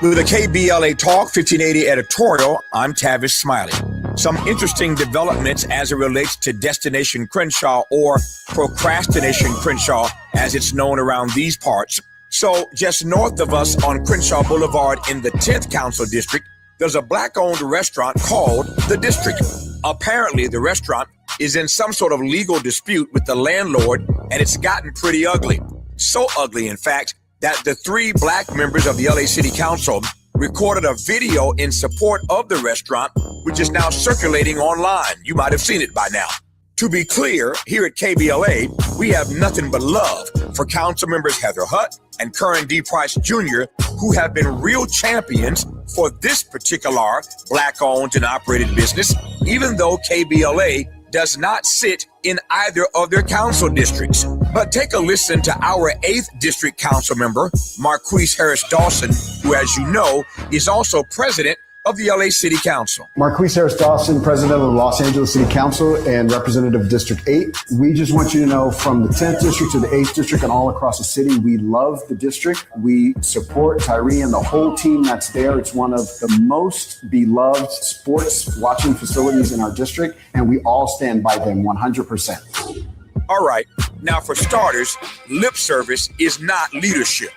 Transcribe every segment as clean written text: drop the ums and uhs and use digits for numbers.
With a KBLA Talk 1580 editorial, I'm Tavis Smiley. Some interesting developments as it relates to Destination Crenshaw, or Procrastination Crenshaw, as it's known around these parts. So just north of us on Crenshaw Boulevard in the 10th Council District, there's a black-owned restaurant called The District. Apparently, the restaurant is in some sort of legal dispute with the landlord, and it's gotten pretty ugly. So ugly, in fact, that the 3 black members of the LA City Council recorded a video in support of the restaurant, which is now circulating online. You might have seen it by now. To be clear, here at KBLA, we have nothing but love for Council members Heather Hutt and Curran D. Price Jr., who have been real champions for this particular black-owned and operated business, even though KBLA does not sit in either of their council districts. But take a listen to our 8th District Council member, Marquise Harris Dawson, who, as you know, is also president of the LA City Council. Marquise Harris Dawson, president of the Los Angeles City Council and representative of District 8. We just want you to know, from the 10th District to the 8th District and all across the city, we love the district. We support Tyree and the whole team that's there. It's one of the most beloved sports watching facilities in our district, and we all stand by them 100%. All right. Now, for starters, lip service is not leadership,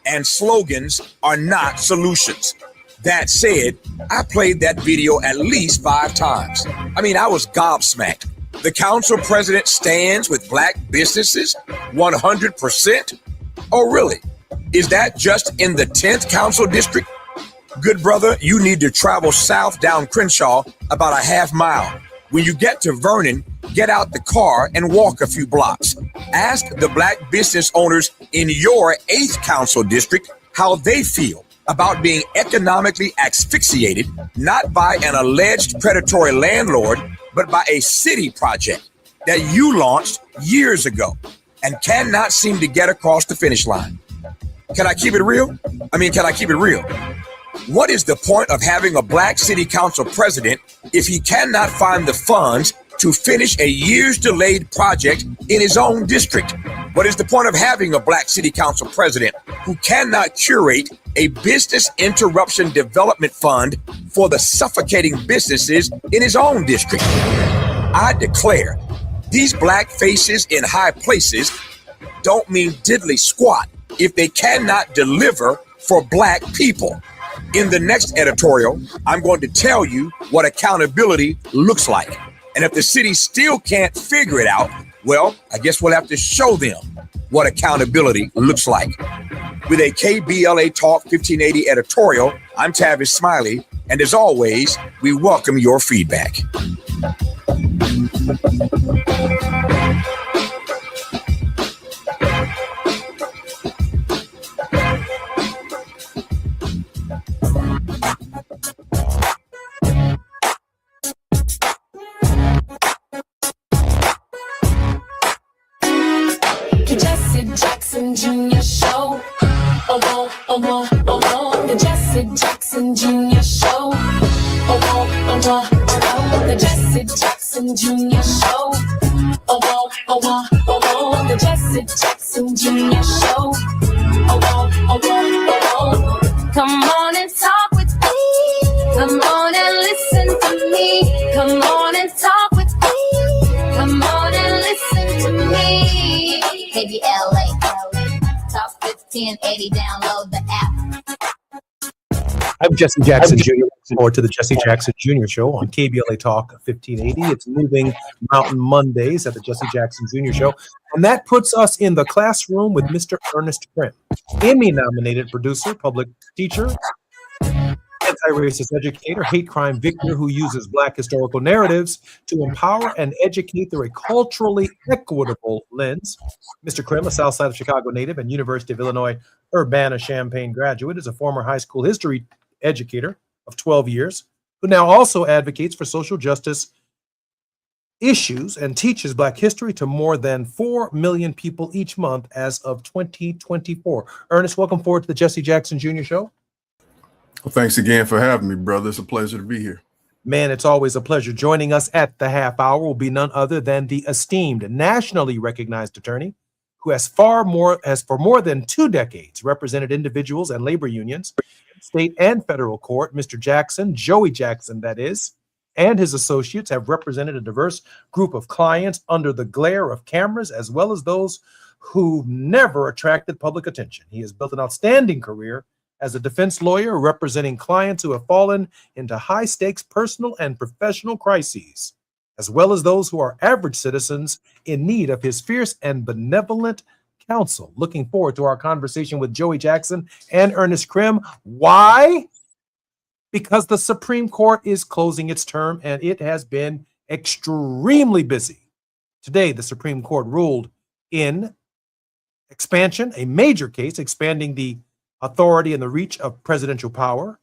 and slogans are not solutions. That said, I played that video at least 5 times. I mean, I was gobsmacked. The council president stands with black businesses 100%? Oh, really? Is that just in the 10th council district? Good brother, you need to travel south down Crenshaw about a half mile. When you get to Vernon, get out the car and walk a few blocks. Ask the black business owners in your 8th council district how they feel about being economically asphyxiated, not by an alleged predatory landlord, but by a city project that you launched years ago and cannot seem to get across the finish line. Can I keep it real? Can I keep it real? What is the point of having a black city council president if he cannot find the funds to finish a years delayed project in his own district? What is the point of having a black city council president who cannot curate a business interruption development fund for the suffocating businesses in his own district? I declare, these black faces in high places don't mean diddly squat if they cannot deliver for black people. In the next editorial, I'm going to tell you what accountability looks like. And if the city still can't figure it out, well, I guess we'll have to show them what accountability looks like. With a KBLA Talk 1580 editorial, I'm Tavis Smiley, and as always, we welcome your feedback. Jesse Jackson Jr. Show. Oh, oh, oh, oh, oh, the Jesse Jackson Jr. Show. Oh, oh, oh, oh, the Jesse Jackson Jr. Show. Oh, oh, oh, oh, the Jesse Jackson Jr. Show. Oh, oh, oh, oh, come on and talk with me. Come on and listen to me. Come on and talk with me. Come on and listen to me. KBLA, Talk 1580, download the app. I'm Jesse Jackson Jr. Looking forward to the Jesse Jackson Jr. Show on KBLA Talk 1580. It's Moving Mountain Mondays at the Jesse Jackson Jr. Show. And that puts us in the classroom with Mr. Ernest Krim, Emmy-nominated producer, public teacher, anti-racist educator, hate crime victor who uses Black historical narratives to empower and educate through a culturally equitable lens. Mr. Krim, a South Side of Chicago native and University of Illinois Urbana-Champaign graduate, is a former high school history educator of 12 years who now also advocates for social justice issues and teaches Black history to more than 4 million people each month as of 2024. Ernest, welcome forward to the Jesse Jackson Jr. Show. Well, thanks again for having me, brother. It's a pleasure to be here. Man, it's always a pleasure. Joining us at the half hour will be none other than the esteemed, nationally recognized attorney who has for more than 2 decades represented individuals and labor unions, state and federal court. Mr. Jackson, Joey Jackson, that is, and his associates have represented a diverse group of clients under the glare of cameras, as well as those who never attracted public attention. He has built an outstanding career as a defense lawyer representing clients who have fallen into high-stakes personal and professional crises, as well as those who are average citizens in need of his fierce and benevolent counsel. Looking forward to our conversation with Joey Jackson and Ernest Krim. Why? Because the Supreme Court is closing its term, and it has been extremely busy. Today, the Supreme Court ruled in expansion, a major case expanding the authority and the reach of presidential power.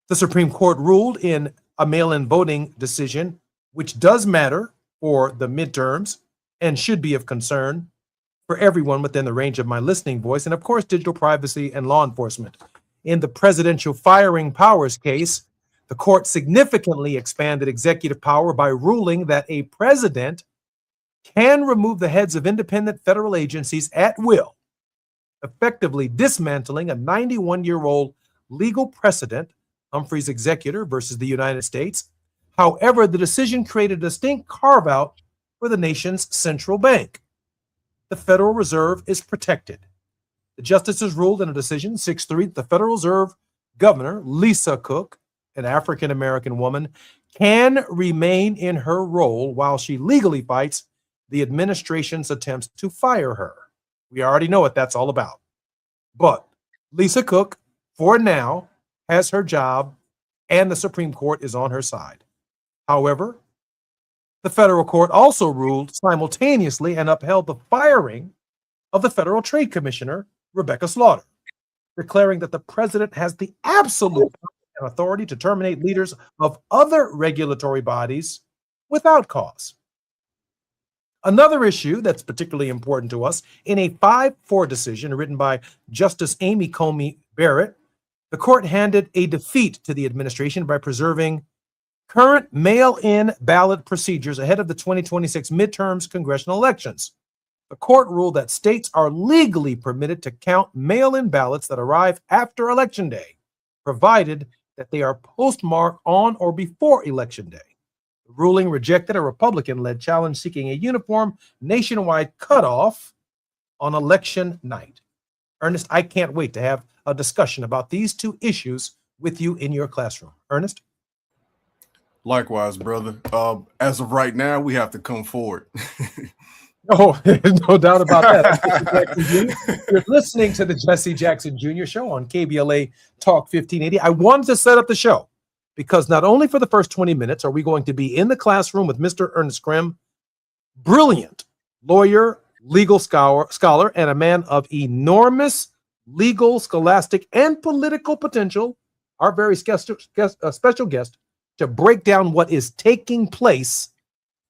The Supreme Court ruled in a mail-in voting decision, which does matter for the midterms and should be of concern for everyone within the range of my listening voice, and of course, digital privacy and law enforcement. In the presidential firing powers case, the court significantly expanded executive power by ruling that a president can remove the heads of independent federal agencies at will, effectively dismantling a 91-year-old legal precedent, Humphrey's Executor versus the United States. However, the decision created a distinct carve-out for the nation's central bank. The Federal Reserve is protected. The justices ruled in a decision 6-3 that the Federal Reserve Governor, Lisa Cook, an African-American woman, can remain in her role while she legally fights the administration's attempts to fire her. We already know what that's all about. But Lisa Cook, for now, has her job, and the Supreme Court is on her side. However, the federal court also ruled simultaneously and upheld the firing of the Federal Trade Commissioner, Rebecca Slaughter, declaring that the president has the absolute power and authority to terminate leaders of other regulatory bodies without cause. Another issue that's particularly important to us, in a 5-4 decision written by Justice Amy Coney Barrett, the court handed a defeat to the administration by preserving current mail-in ballot procedures ahead of the 2026 midterms congressional elections. The court ruled that states are legally permitted to count mail-in ballots that arrive after Election Day, provided that they are postmarked on or before Election Day. The ruling rejected a Republican-led challenge seeking a uniform nationwide cutoff on election night. Ernest, I can't wait to have a discussion about these two issues with you in your classroom. Ernest? Likewise, brother. As of right now, we have to come forward. Oh, there's no doubt about that. I'm Jesse Jackson Jr. You're listening to the Jesse Jackson Jr. Show on KBLA Talk 1580. I wanted to set up the show because not only for the first 20 minutes are we going to be in the classroom with Mr. Ernest Grimm, brilliant lawyer, legal scholar, and a man of enormous legal, scholastic, and political potential, our very special guest to break down what is taking place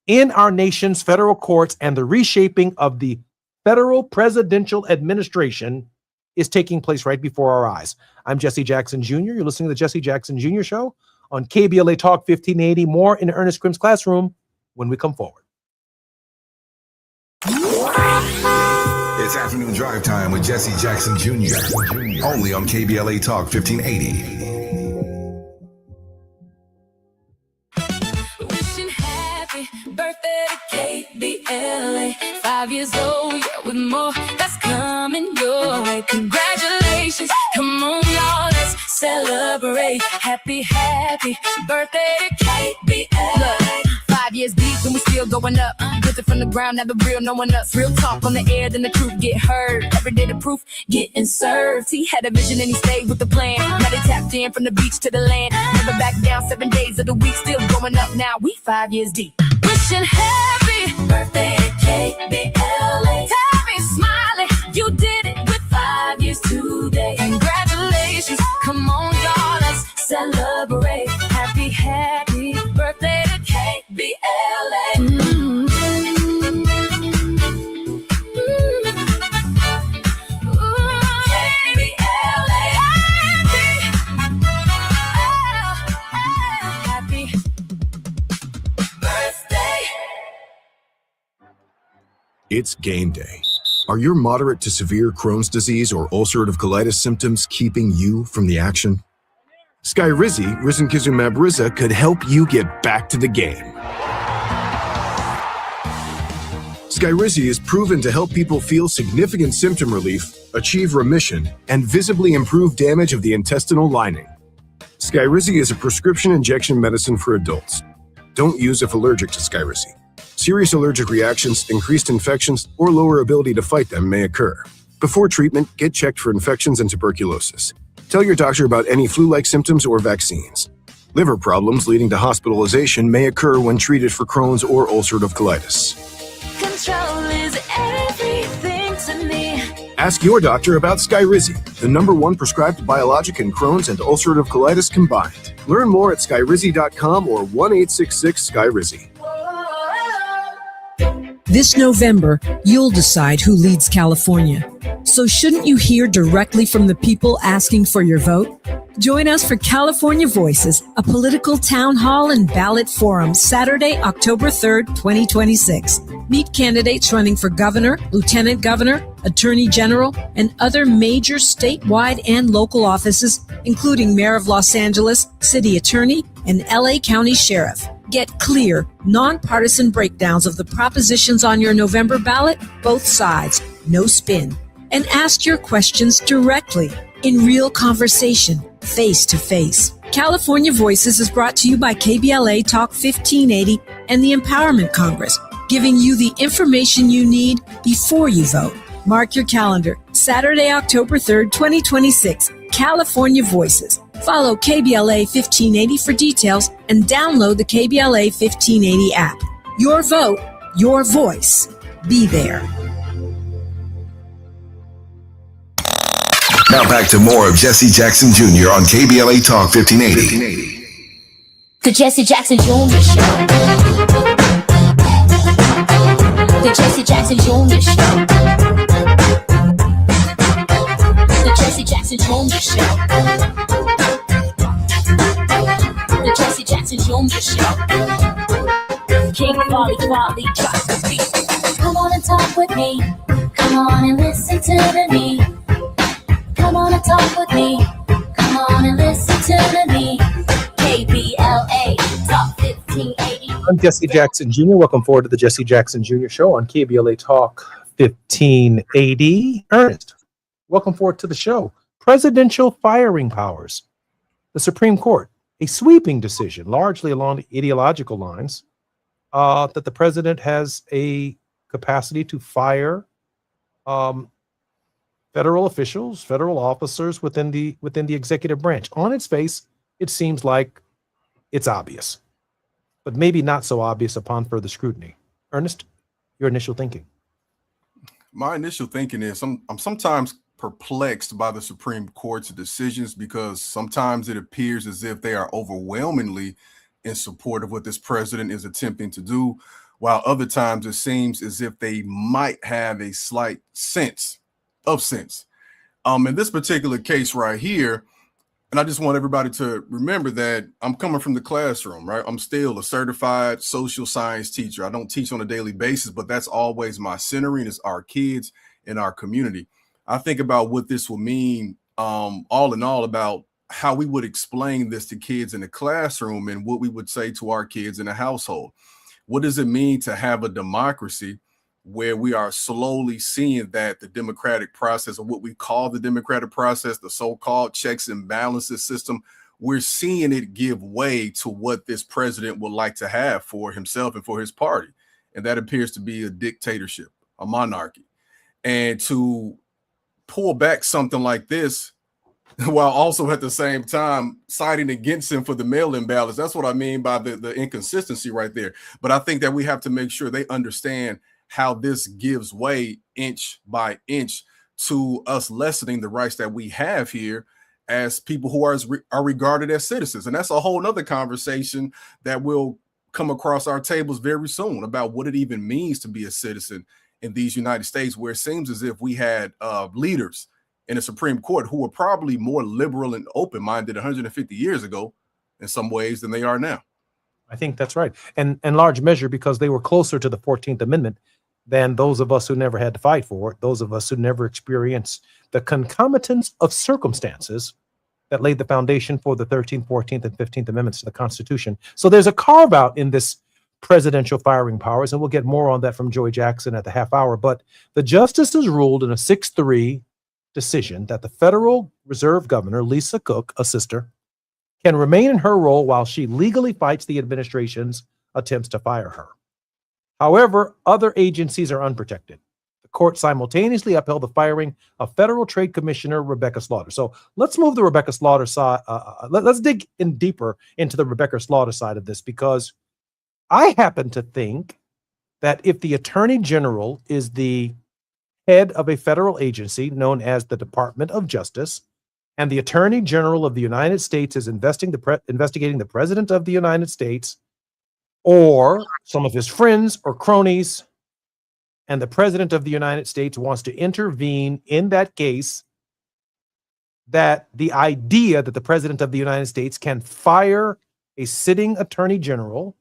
in our nation's federal courts and the reshaping of the federal presidential administration is taking place right before our eyes. I'm Jesse Jackson Jr. You're listening to the Jesse Jackson Jr. Show on KBLA Talk 1580. More in Ernest Grimm's classroom when we come forward. It's afternoon drive time with Jesse Jackson Jr. Only on KBLA Talk 1580. Wishing happy birthday to KBLA. 5 years old, yeah, with more that's coming your way. Congratulations, come on, y'all, let's celebrate. Happy birthday to KBLA. Look, 5 years deep and we still going up. Built it from the ground, now the real, no one else. Real talk on the air, then the truth get heard. Every day the proof getting served. He had a vision and he stayed with the plan. Now they tapped in from the beach to the land. Never back down, 7 days of the week, still going up now. We 5 years deep. Wishing happy birthday to KBLA. Happy smiling, you did it with 5 years today. Congratulations, come on y'all, let's celebrate. Happy birthday to KBLA. It's game day. Are your moderate to severe Crohn's disease or ulcerative colitis symptoms keeping you from the action? Skyrizi, risankizumab Riza, could help you get back to the game. Skyrizi is proven to help people feel significant symptom relief, achieve remission, and visibly improve damage of the intestinal lining. Skyrizi is a prescription injection medicine for adults. Don't use if allergic to Skyrizi. Serious allergic reactions, increased infections, or lower ability to fight them may occur. Before treatment, get checked for infections and tuberculosis. Tell your doctor about any flu-like symptoms or vaccines. Liver problems leading to hospitalization may occur when treated for Crohn's or ulcerative colitis. Control is everything to me. Ask your doctor about Skyrizi, the #1 prescribed biologic in Crohn's and ulcerative colitis combined. Learn more at skyrizi.com or 1-866-SKYRIZI. This November, you'll decide who leads California. So shouldn't you hear directly from the people asking for your vote? Join us for California Voices, a political town hall and ballot forum, Saturday, October 3rd, 2026. Meet candidates running for governor, lieutenant governor, attorney general, and other major statewide and local offices, including mayor of Los Angeles, city attorney, and LA County sheriff. Get clear, nonpartisan breakdowns of the propositions on your November ballot, both sides, no spin. And ask your questions directly, in real conversation, face to face. California Voices is brought to you by KBLA Talk 1580 and the Empowerment Congress, giving you the information you need before you vote. Mark your calendar, Saturday, October 3rd, 2026, California Voices. Follow KBLA 1580 for details and download the KBLA 1580 app. Your vote, your voice. Be there. Now back to more of Jesse Jackson Jr. on KBLA Talk 1580. The Jesse Jackson Jr. Show. The Jesse Jackson Jr. Show. The Jesse Jackson Jr. Show. The Jesse Jackson Jr. Show. King Quality drops the beat. Come on and talk with me. Come on and listen to me. Come on and talk with me. Come on and listen to me. KBLA Talk 1580. I'm Jesse Jackson Jr. Welcome forward to the Jesse Jackson Jr. Show on KBLA Talk 1580. Ernest, welcome forward to the show. Presidential firing powers. The Supreme Court, a sweeping decision, largely along ideological lines, that the president has a capacity to fire federal officials, federal officers within the executive branch. On its face, it seems like it's obvious, but maybe not so obvious upon further scrutiny. Ernest, your initial thinking? My initial thinking is I'm sometimes perplexed by the Supreme Court's decisions, because sometimes it appears as if they are overwhelmingly in support of what this president is attempting to do, while other times it seems as if they might have a slight sense of sense. In this particular case right here, and I just want everybody to remember that I'm coming from the classroom, right? I'm still a certified social science teacher. I don't teach on a daily basis, but that's always my centering, is our kids and our community. I think about what this will mean, all in all, about how we would explain this to kids in the classroom and what we would say to our kids in the household. What does it mean to have a democracy where we are slowly seeing that the democratic process, or what we call the democratic process, the so-called checks and balances system, we're seeing it give way to what this president would like to have for himself and for his party. And that appears to be a dictatorship, a monarchy. And to pull back something like this, while also at the same time siding against him for the mail-in ballots, that's what I mean by the inconsistency right there. But I think that we have to make sure they understand how this gives way inch by inch to us lessening the rights that we have here as people who are regarded as citizens. And that's a whole nother conversation that will come across our tables very soon about what it even means to be a citizen in these United States, where it seems as if we had leaders in the Supreme Court who were probably more liberal and open-minded 150 years ago in some ways than they are now. I think that's right. And in large measure because they were closer to the 14th Amendment than those of us who never had to fight for it, those of us who never experienced the concomitance of circumstances that laid the foundation for the 13th, 14th, and 15th Amendments to the Constitution. So there's a carve out in this presidential firing powers, and we'll get more on that from Joy Jackson at the half hour. But the justices ruled in a 6-3 decision that the Federal Reserve Governor, Lisa Cook, a sister, can remain in her role while she legally fights the administration's attempts to fire her. However, other agencies are unprotected. The court simultaneously upheld the firing of Federal Trade Commissioner Rebecca Slaughter. So let's move the Rebecca Slaughter side. Let's dig in deeper into the Rebecca Slaughter side of this, because I happen to think that if the Attorney General is the head of a federal agency known as the Department of Justice, and the Attorney General of the United States is investigating the President of the United States or some of his friends or cronies, and the President of the United States wants to intervene in that case, that the idea that the President of the United States can fire a sitting Attorney General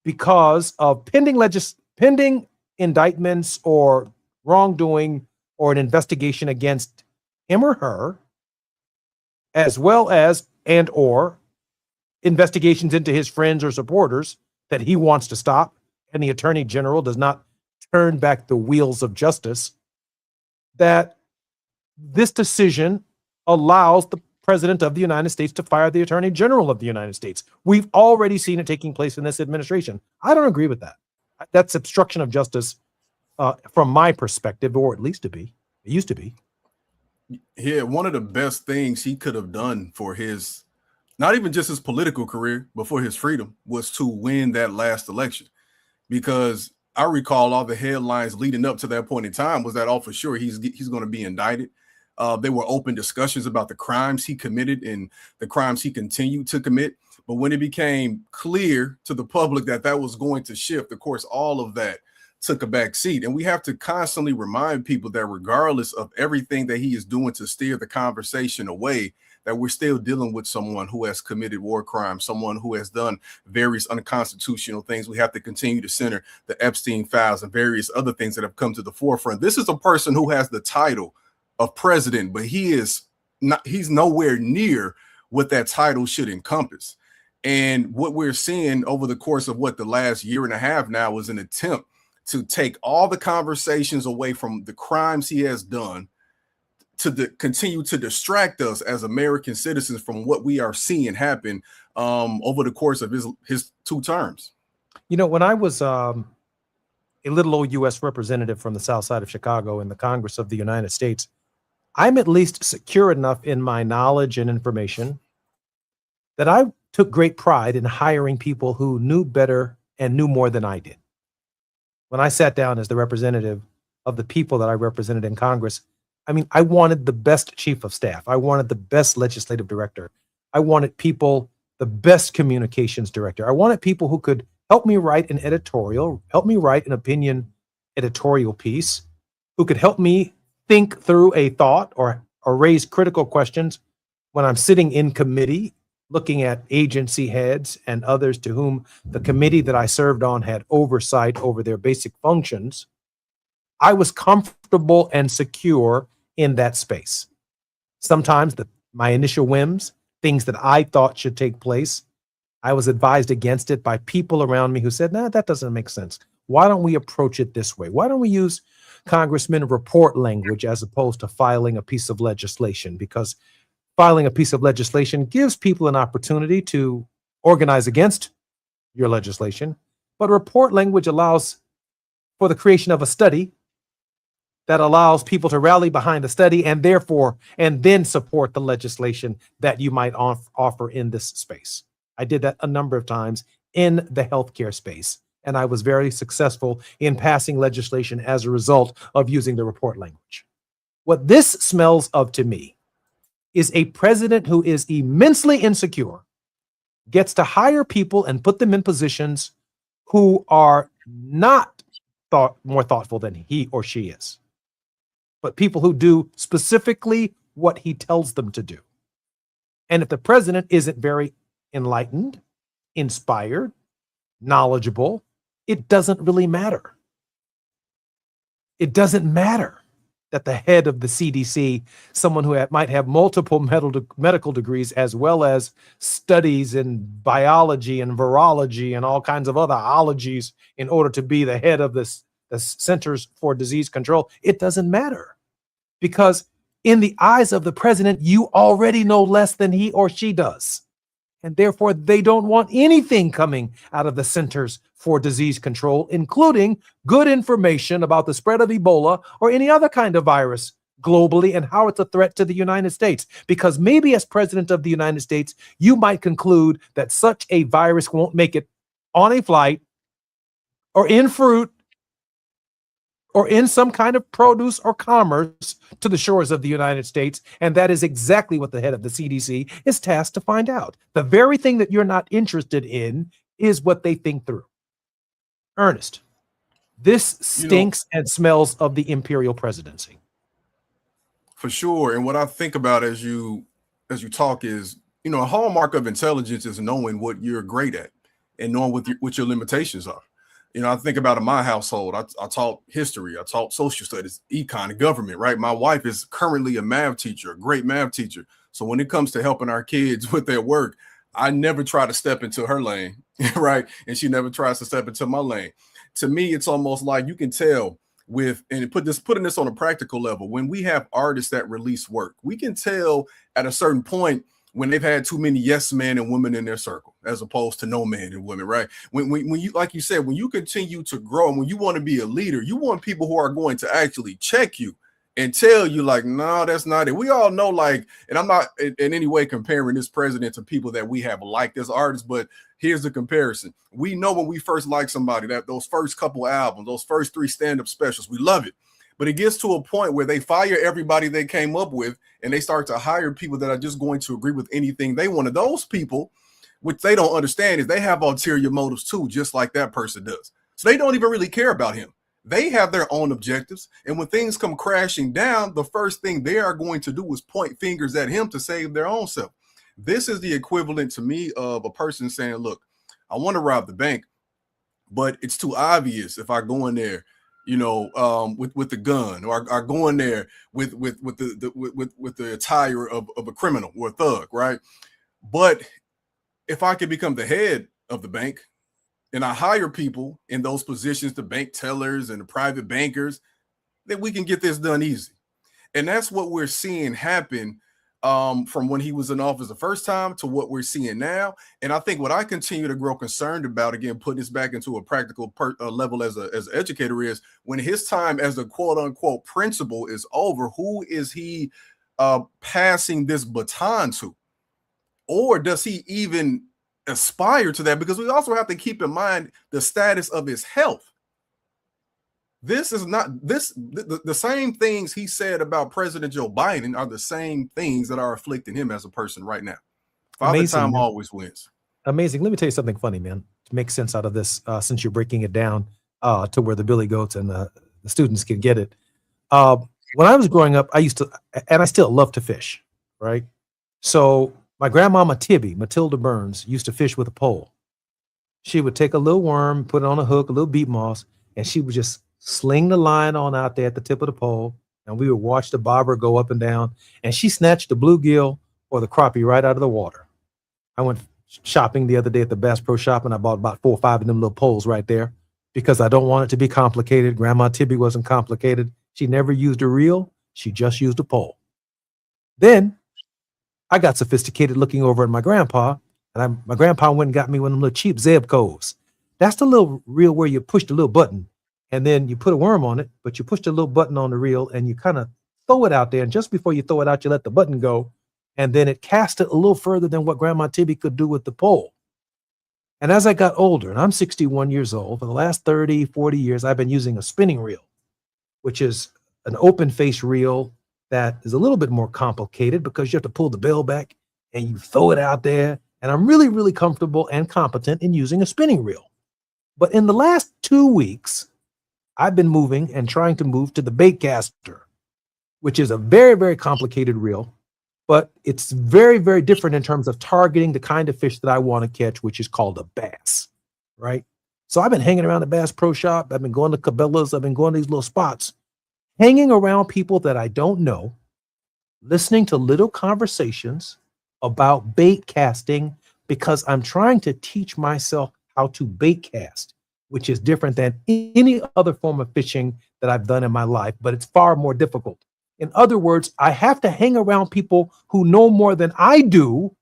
because of pending indictments or wrongdoing or an investigation against him or her, as well as or investigations into his friends or supporters that he wants to stop, and the Attorney General does not turn back the wheels of justice, that this decision allows the President of the United States to fire the Attorney General of the United States. We've already seen it taking place in this administration. I don't agree with that. That's obstruction of justice from my perspective, or at least it used to be. Yeah, one of the best things he could have done for his, not even just his political career, but for his freedom, was to win that last election. Because I recall all the headlines leading up to that point in time was that, oh, for sure, he's going to be indicted. There were open discussions about the crimes he committed and the crimes he continued to commit. But when it became clear to the public that that was going to shift, of course, all of that took a back seat. And we have to constantly remind people that regardless of everything that he is doing to steer the conversation away, that we're still dealing with someone who has committed war crimes, someone who has done various unconstitutional things. We have to continue to center the Epstein files and various other things that have come to the forefront. This is a person who has the title of president, but he's nowhere near what that title should encompass. And what we're seeing over the course of the last year and a half now is an attempt to take all the conversations away from the crimes he has done, to continue to distract us as American citizens from what we are seeing happen over the course of his 2 terms. You know, when I was a little old U.S. representative from the South Side of Chicago in the Congress of the United States, I'm at least secure enough in my knowledge and information that I took great pride in hiring people who knew better and knew more than I did. When I sat down as the representative of the people that I represented in Congress, I mean, I wanted the best chief of staff. I wanted the best legislative director. I wanted people, the best communications director. I wanted people who could help me write an editorial, help me write an opinion editorial piece, who could help me think through a thought or raise critical questions when I'm sitting in committee, looking at agency heads and others to whom the committee that I served on had oversight over their basic functions. I was comfortable and secure in that space. Sometimes my initial whims, things that I thought should take place, I was advised against it by people around me who said, nah, that doesn't make sense. Why don't we approach it this way? Why don't we use Congressman report language as opposed to filing a piece of legislation? Because filing a piece of legislation gives people an opportunity to organize against your legislation, but report language allows for the creation of a study that allows people to rally behind the study and then support the legislation that you might offer in this space. I did that a number of times in the healthcare space, and I was very successful in passing legislation as a result of using the report language. What this smells of to me is a president who is immensely insecure, gets to hire people and put them in positions who are not more thoughtful than he or she is, but people who do specifically what he tells them to do. And if the president isn't very enlightened, inspired, knowledgeable, it doesn't really matter. It doesn't matter that the head of the CDC, someone who might have multiple medical degrees, as well as studies in biology and virology and all kinds of other ologies in order to be the head of the Centers for Disease Control, it doesn't matter. Because in the eyes of the president, you already know less than he or she does. And therefore, they don't want anything coming out of the Centers for Disease Control, including good information about the spread of Ebola or any other kind of virus globally and how it's a threat to the United States. Because maybe as president of the United States, you might conclude that such a virus won't make it on a flight or in fruit or in some kind of produce or commerce to the shores of the United States. And that is exactly what the head of the CDC is tasked to find out. The very thing that you're not interested in is what they think through. Ernest, this stinks and smells of the imperial presidency. For sure. And what I think about as you talk is, a hallmark of intelligence is knowing what you're great at and knowing what your limitations are. I think about in my household, I taught history, I taught social studies, econ, and government, right? My wife is currently a math teacher, a great math teacher. So when it comes to helping our kids with their work, I never try to step into her lane, right? And she never tries to step into my lane. To me, it's almost like you can tell putting this on a practical level, when we have artists that release work, we can tell at a certain point when they've had too many yes men and women in their circle, as opposed to no man and women, right? When you, like you said, when you continue to grow and when you want to be a leader, you want people who are going to actually check you and tell you like, no, that's not it. We all know, like, and I'm not in any way comparing this president to people that we have liked as artists, but here's the comparison. We know when we first like somebody, that those first couple albums, those first 3 stand-up specials, we love it. But it gets to a point where they fire everybody they came up with and they start to hire people that are just going to agree with anything they want. And those people, which they don't understand, is they have ulterior motives too, just like that person does. So they don't even really care about him. They have their own objectives. And when things come crashing down, the first thing they are going to do is point fingers at him to save their own self. This is the equivalent to me of a person saying, look, I want to rob the bank, but it's too obvious if I go in there, with the gun, or I go in there with the attire of a criminal or a thug, right? But if I can become the head of the bank and I hire people in those positions, the bank tellers and the private bankers, then we can get this done easy. And that's what we're seeing happen from when he was in office the first time to what we're seeing now. And I think what I continue to grow concerned about, again, putting this back into a practical level as an educator, is when his time as the quote unquote principal is over, who is he passing this baton to? Or does he even aspire to that? Because we also have to keep in mind the status of his health. This is not the same things he said about President Joe Biden are the same things that are afflicting him as a person right now. Father Time always wins. Amazing. Let me tell you something funny, man, to make sense out of this, since you're breaking it down to where the Billy Goats and the students can get it. When I was growing up, I used to, and I still love to fish, right? So my grandmama Tibby, Matilda Burns, used to fish with a pole. She would take a little worm, put it on a hook, a little beat moss, and she would just sling the line on out there at the tip of the pole, and we would watch the bobber go up and down, and she snatched the bluegill or the crappie right out of the water. I went shopping the other day at the Bass Pro Shop, and I bought about 4 or 5 of them little poles right there because I don't want it to be complicated. Grandma Tibby wasn't complicated. She never used a reel. She just used a pole. Then I got sophisticated looking over at my grandpa, and my grandpa went and got me one of them little cheap Zebcos. That's the little reel where you push the little button, and then you put a worm on it, but you push the little button on the reel and you kind of throw it out there. And just before you throw it out, you let the button go. And then it cast it a little further than what Grandma Tibby could do with the pole. And as I got older, and I'm 61 years old, for the last 30, 40 years, I've been using a spinning reel, which is an open face reel that is a little bit more complicated because you have to pull the bell back and you throw it out there. And I'm really, really comfortable and competent in using a spinning reel. But in the last 2 weeks, I've been moving and trying to move to the baitcaster, which is a very, very complicated reel, but it's very, very different in terms of targeting the kind of fish that I want to catch, which is called a bass, right? So I've been hanging around the Bass Pro Shop. I've been going to Cabela's. I've been going to these little spots, hanging around people that I don't know, listening to little conversations about bait casting because I'm trying to teach myself how to bait cast, which is different than any other form of fishing that I've done in my life, but it's far more difficult. In other words, I have to hang around people who know more than I do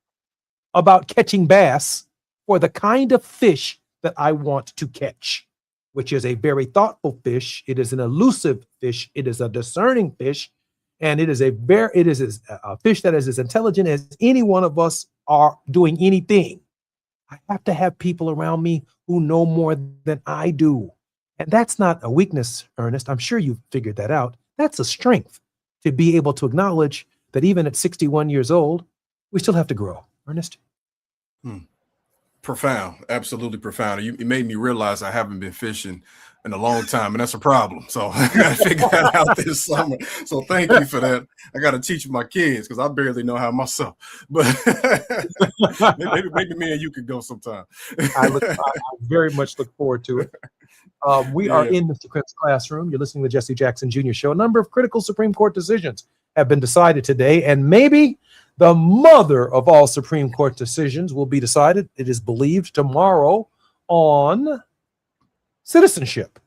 about catching bass for the kind of fish that I want to catch, which is a very thoughtful fish. It is an elusive fish. It is a discerning fish. And it is a fish that is as intelligent as any one of us are doing anything. I have to have people around me who know more than I do. And that's not a weakness, Ernest. I'm sure you've figured that out. That's a strength to be able to acknowledge that even at 61 years old, we still have to grow. Ernest? Profound. Absolutely profound. You made me realize I haven't been fishing in a long time, and that's a problem. So I got to figure that out this summer. So thank you for that. I got to teach my kids because I barely know how myself. But maybe me and you could go sometime. I very much look forward to it. We are in Mr. Crimp's classroom. You're listening to the Jesse Jackson Jr. Show. A number of critical Supreme Court decisions have been decided today, and maybe the mother of all Supreme Court decisions will be decided, it is believed, tomorrow on citizenship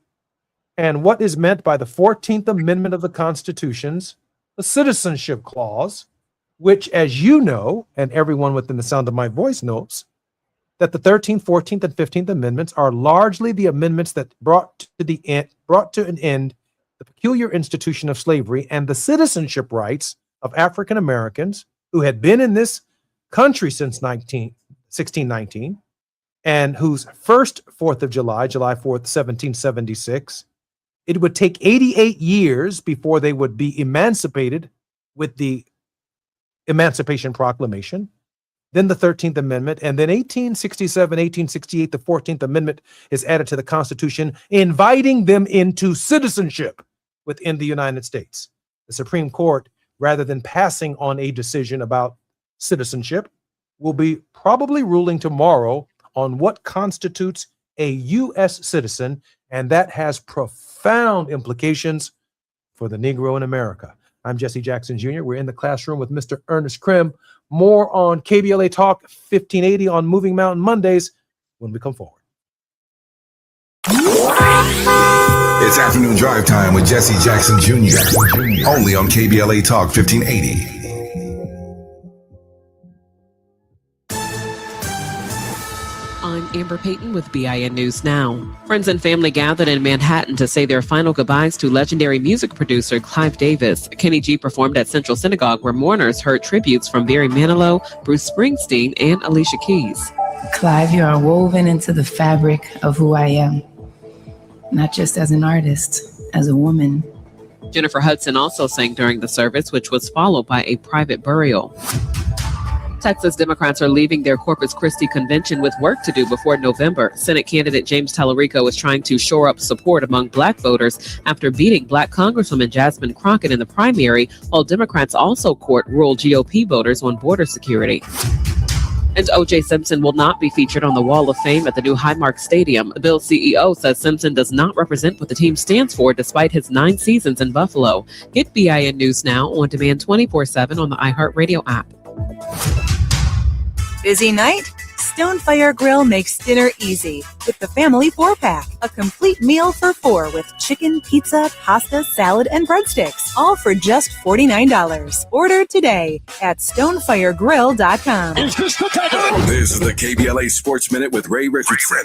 and what is meant by the 14th Amendment of the Constitution's the Citizenship Clause, which, as you know, and everyone within the sound of my voice knows, that the 13th, 14th, and 15th Amendments are largely the amendments that brought to an end the peculiar institution of slavery and the citizenship rights of African Americans who had been in this country since 1619, and whose first 4th of July, July 4th, 1776, it would take 88 years before they would be emancipated with the Emancipation Proclamation, then the 13th Amendment, and then 1867, 1868, the 14th Amendment is added to the Constitution, inviting them into citizenship within the United States. The Supreme Court, rather than passing on a decision about citizenship, will be probably ruling tomorrow on what constitutes a U.S. citizen, and that has profound implications for the Negro in America. I'm Jesse Jackson Jr. We're in the classroom with Mr. Ernest Krim. More on KBLA Talk 1580 on Moving Mountain Mondays when we come forward. It's afternoon drive time with Jesse Jackson Jr. Only on KBLA Talk 1580. Amber Payton with BIN News Now. Friends and family gathered in Manhattan to say their final goodbyes to legendary music producer Clive Davis. Kenny G performed at Central Synagogue, where mourners heard tributes from Barry Manilow, Bruce Springsteen, and Alicia Keys. Clive, you are woven into the fabric of who I am, not just as an artist, as a woman. Jennifer Hudson also sang during the service, which was followed by a private burial. Texas Democrats are leaving their Corpus Christi convention with work to do before November. Senate candidate James Tallarico is trying to shore up support among Black voters after beating Black Congresswoman Jasmine Crockett in the primary, while Democrats also court rural GOP voters on border security. And O.J. Simpson will not be featured on the Wall of Fame at the new Highmark Stadium. The Bills CEO says Simpson does not represent what the team stands for despite his 9 seasons in Buffalo. Get BIN News Now on demand 24/7 on the iHeartRadio app. Busy night? Stonefire Grill makes dinner easy with the family 4-pack. A complete meal for 4 with chicken, pizza, pasta, salad, and breadsticks. All for just $49. Order today at stonefiregrill.com. This is the KBLA Sports Minute with Ray Richardson.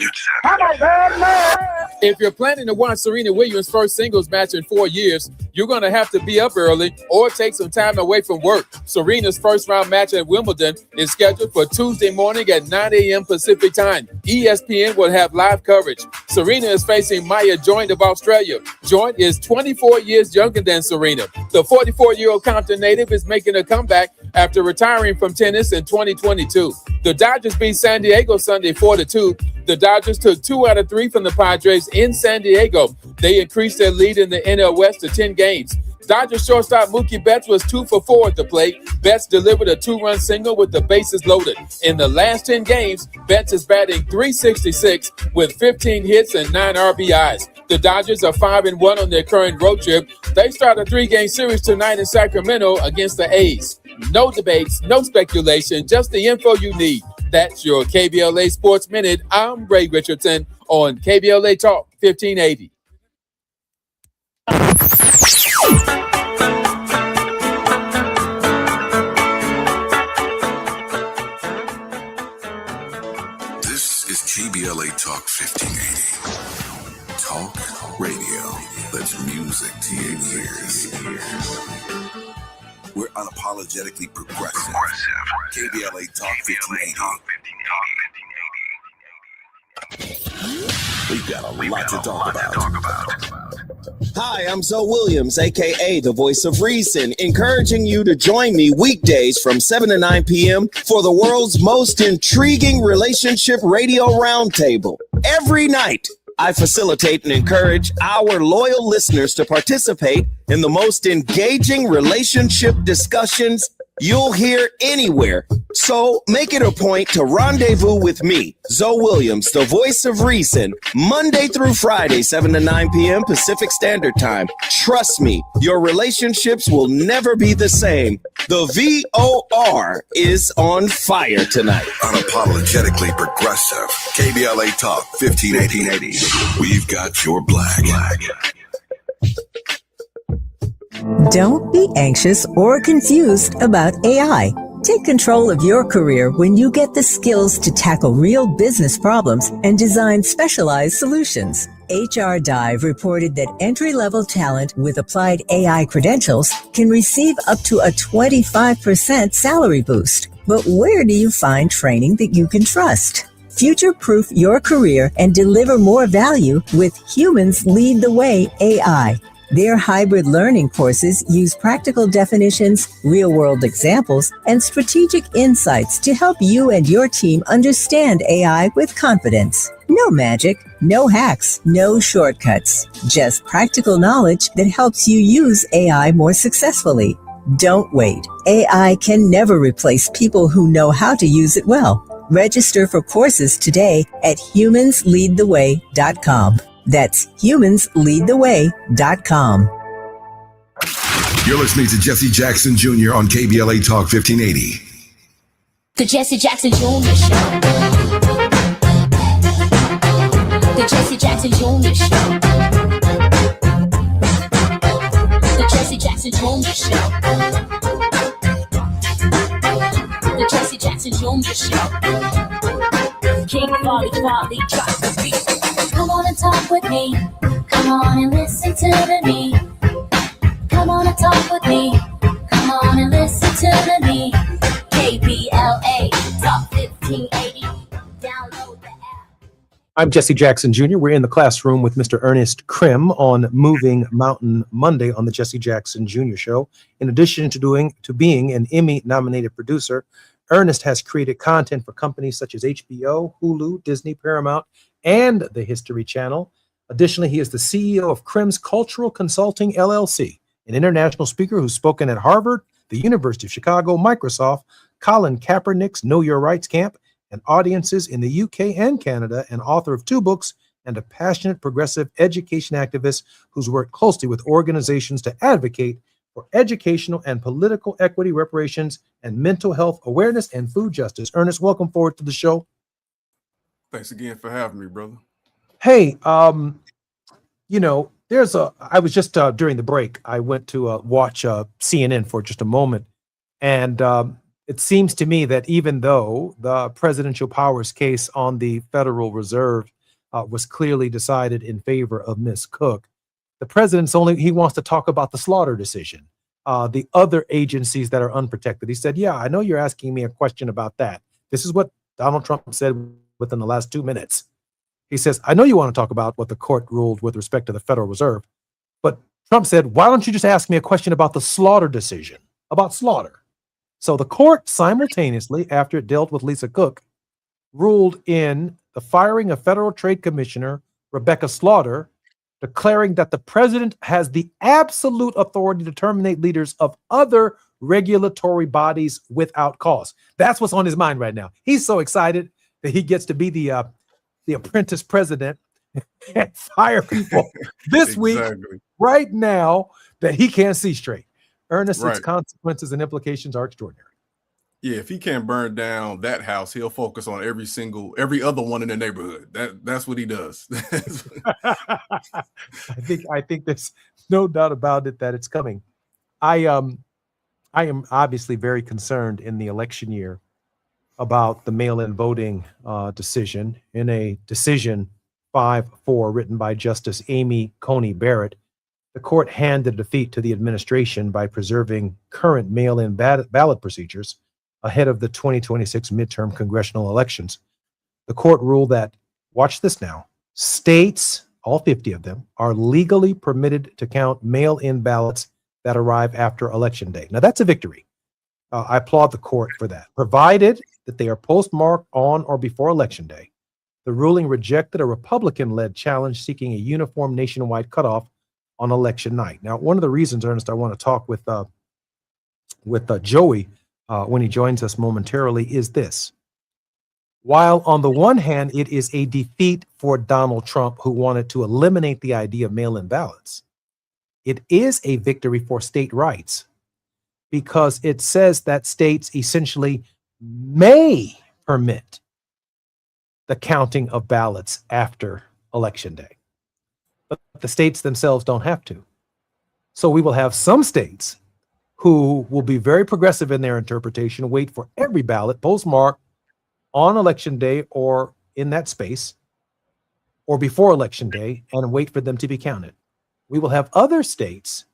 If you're planning to watch Serena Williams' first singles match in 4 years, you're going to have to be up early or take some time away from work. Serena's first-round match at Wimbledon is scheduled for Tuesday morning at 9 a.m. Pacific time. ESPN will have live coverage. Serena is facing Maya Joint of Australia. Joint is 24 years younger than Serena. The 44-year-old Compton native is making a comeback after retiring from tennis in 2022. The Dodgers beat San Diego Sunday 4-2. The Dodgers took 2 out of 3 from the Padres in San Diego. They increased their lead in the NL West to 10 games. Dodgers shortstop Mookie Betts was 2 for 4 at the plate. Betts delivered a 2-run single with the bases loaded. In the last 10 games, Betts is batting .366 with 15 hits and 9 RBIs. The Dodgers are 5-1 on their current road trip. They start a 3-game series tonight in Sacramento against the A's. No debates, no speculation, just the info you need. That's your KBLA Sports Minute. I'm Ray Richardson on KBLA Talk 1580. This is KBLA Talk 1580. Talk radio that's music to your ears. We're unapologetically progressive. KBLA Talk 1580. We've got a lot to talk about. Hi, I'm Zoe Williams, a.k.a. the voice of reason, encouraging you to join me weekdays from 7 to 9 p.m. for the world's most intriguing relationship radio roundtable. Every night, I facilitate and encourage our loyal listeners to participate in the most engaging relationship discussions you'll hear anywhere. So make it a point to rendezvous with me, Zoe Williams, the voice of reason, Monday through Friday, 7 to 9 p.m. Pacific Standard Time. Trust me, your relationships will never be the same. The VOR is on fire tonight. Unapologetically progressive. KBLA Talk 1580. We've got your black. Don't be anxious or confused about AI. Take control of your career when you get the skills to tackle real business problems and design specialized solutions. HR Dive reported that entry-level talent with applied AI credentials can receive up to a 25% salary boost. But where do you find training that you can trust? Future-proof your career and deliver more value with Humans Lead the Way AI. Their hybrid learning courses use practical definitions, real-world examples, and strategic insights to help you and your team understand AI with confidence. No magic, no hacks, no shortcuts. Just practical knowledge that helps you use AI more successfully. Don't wait. AI can never replace people who know how to use it well. Register for courses today at humansleadtheway.com. That's humansleadtheway.com. You're listening to Jesse Jackson Jr. on KBLA Talk 1580. The Jesse Jackson Jr. Show. The Jesse Jackson Jr. Show. The Jesse Jackson Jr. Show. The Jesse Jackson Jr. Show. King Folly, drop the beat. Come on and talk with me. Come on and listen to me. Come on and talk with me. Come on and listen to me. KBLA Talk 1580. Download the app. I'm Jesse Jackson Jr. We're in the classroom with Mr. Ernest Krim on Moving Mountain Monday on the Jesse Jackson Jr. Show. In addition to being an Emmy-nominated producer, Ernest has created content for companies such as HBO, Hulu, Disney, Paramount, and the History Channel. Additionally, he is the CEO of Krim's Cultural Consulting, LLC, an international speaker who's spoken at Harvard, the University of Chicago, Microsoft, Colin Kaepernick's Know Your Rights Camp, and audiences in the UK and Canada, and author of 2 books, and a passionate progressive education activist who's worked closely with organizations to advocate for educational and political equity, reparations, and mental health awareness and food justice. Ernest, welcome forward to the show. Thanks again for having me, brother. Hey, I was just during the break, I went to watch CNN for just a moment. And it seems to me that even though the presidential powers case on the Federal Reserve was clearly decided in favor of Ms. Cook, the president's he wants to talk about the Slaughter decision, the other agencies that are unprotected. He said, yeah, I know you're asking me a question about that. This is what Donald Trump said within the last 2 minutes. He says, I know you want to talk about what the court ruled with respect to the Federal Reserve, but Trump said, why don't you just ask me a question about the Slaughter decision, about slaughter? So the court simultaneously, after it dealt with Lisa Cook, ruled in the firing of Federal Trade Commissioner Rebecca Slaughter, declaring that the president has the absolute authority to terminate leaders of other regulatory bodies without cause. That's what's on his mind right now. He's so excited that he gets to be the apprentice president and fire people this week, right now, that he can't see straight. Ernest, its consequences and implications are extraordinary. Yeah, if he can't burn down that house, he'll focus on every other one in the neighborhood. That's what he does. I think there's no doubt about it that it's coming. I am obviously very concerned in the election year about the mail-in voting decision. In a decision 5-4 written by Justice Amy Coney Barrett, the court handed defeat to the administration by preserving current mail-in ballot procedures ahead of the 2026 midterm congressional elections. The court ruled that, watch this now, states, all 50 of them, are legally permitted to count mail-in ballots that arrive after Election Day. Now, that's a victory. I applaud the court for that, provided that they are postmarked on or before Election Day. The ruling rejected a Republican-led challenge seeking a uniform nationwide cutoff on election night. Now, one of the reasons, Ernest, I want to talk with Joey when he joins us momentarily is this. While on the one hand, it is a defeat for Donald Trump, who wanted to eliminate the idea of mail-in ballots, it is a victory for state rights, because it says that states essentially may permit the counting of ballots after Election Day. But the states themselves don't have to. So we will have some states who will be very progressive in their interpretation, wait for every ballot postmarked on Election Day or in that space or before Election Day and wait for them to be counted. We will have other states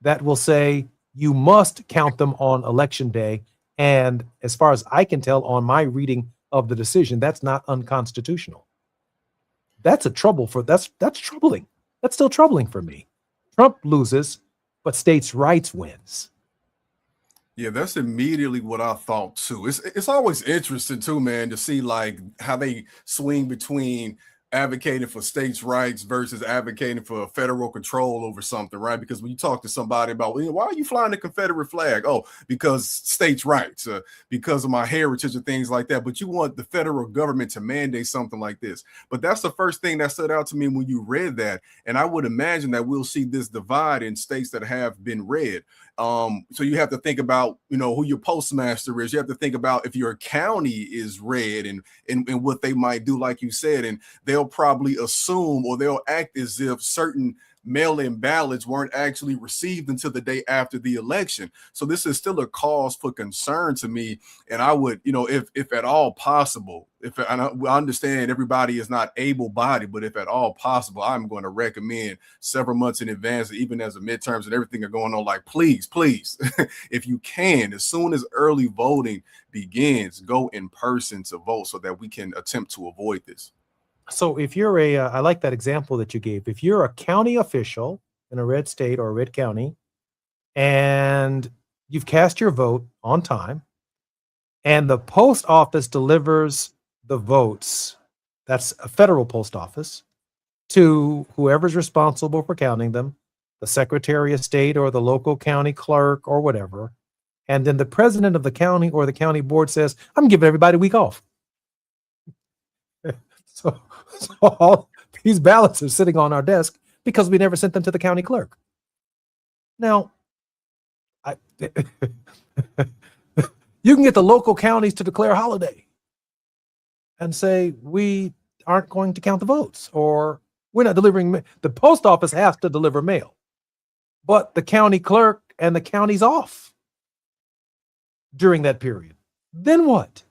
that will say you must count them on Election Day. And as far as I can tell on my reading of the decision, that's not unconstitutional. That's troubling. That's still troubling for me. Trump loses, but states' rights wins. Yeah, that's immediately what I thought too. It's always interesting too, man, to see like how they swing between advocating for states' rights versus advocating for federal control over something, right? Because when you talk to somebody about, why are you flying the Confederate flag? Oh, because states' rights, because of my heritage and things like that. But you want the federal government to mandate something like this. But that's the first thing that stood out to me when you read that. And I would imagine that we'll see this divide in states that have been red. So you have to think about, who your postmaster is. You have to think about if your county is red and what they might do, like you said, and they'll probably assume or they'll act as if certain mail-in ballots weren't actually received until the day after the election. So this is still a cause for concern to me. And I would, if at all possible, I understand everybody is not able-bodied, but if at all possible, I'm going to recommend several months in advance, even as the midterms and everything are going on, like, please, if you can, as soon as early voting begins, go in person to vote so that we can attempt to avoid this. So if you're I like that example that you gave. If you're a county official in a red state or a red county, and you've cast your vote on time, and the post office delivers the votes, that's a federal post office, to whoever's responsible for counting them, the Secretary of State or the local county clerk or whatever, and then the president of the county or the county board says, I'm giving everybody a week off. So all these ballots are sitting on our desk because we never sent them to the county clerk. Now, you can get the local counties to declare a holiday and say, we aren't going to count the votes, or we're not delivering. The post office has to deliver mail, but the county clerk and the county's off during that period. Then what?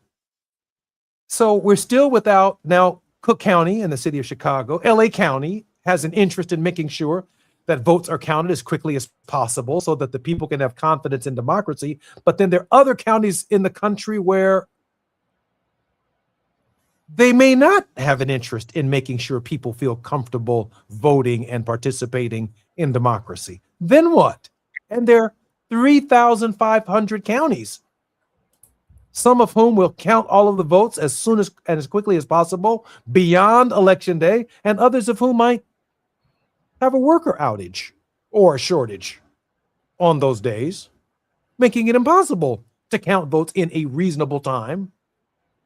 So we're still without now. Cook County and the city of Chicago, LA County has an interest in making sure that votes are counted as quickly as possible so that the people can have confidence in democracy. But then there are other counties in the country where they may not have an interest in making sure people feel comfortable voting and participating in democracy. Then what? And there are 3,500 counties, some of whom will count all of the votes as soon as and as quickly as possible beyond election day, and others of whom might have a worker outage or a shortage on those days, making it impossible to count votes in a reasonable time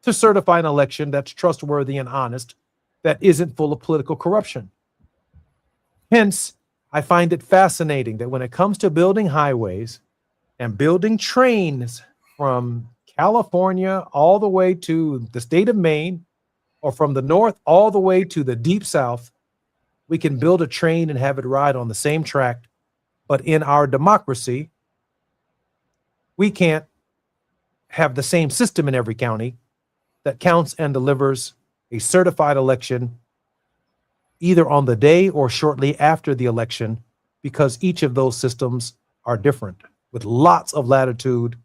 to certify an election that's trustworthy and honest, that isn't full of political corruption. Hence, I find it fascinating that when it comes to building highways and building trains from California all the way to the state of Maine, or from the north all the way to the deep south, we can build a train and have it ride on the same track. But in our democracy, we can't have the same system in every county that counts and delivers a certified election either on the day or shortly after the election, because each of those systems are different, with lots of latitude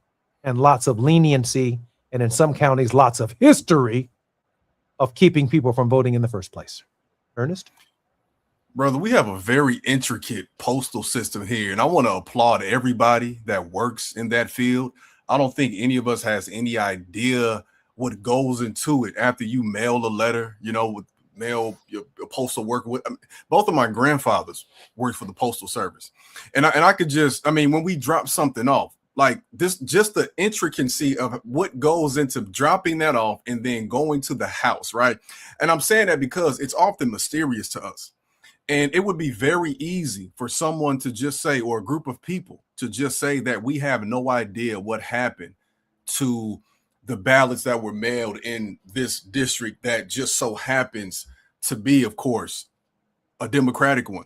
and lots of leniency, and in some counties, lots of history of keeping people from voting in the first place. Ernest? Brother, we have a very intricate postal system here, and I want to applaud everybody that works in that field. I don't think any of us has any idea what goes into it after you mail a letter, with mail your postal worker. Both of my grandfathers worked for the Postal Service. And I could when we drop something off, like this, just the intricacy of what goes into dropping that off and then going to the house, right? And I'm saying that because it's often mysterious to us. And it would be very easy for someone to just say, or a group of people to just say that we have no idea what happened to the ballots that were mailed in this district that just so happens to be, of course, a Democratic one.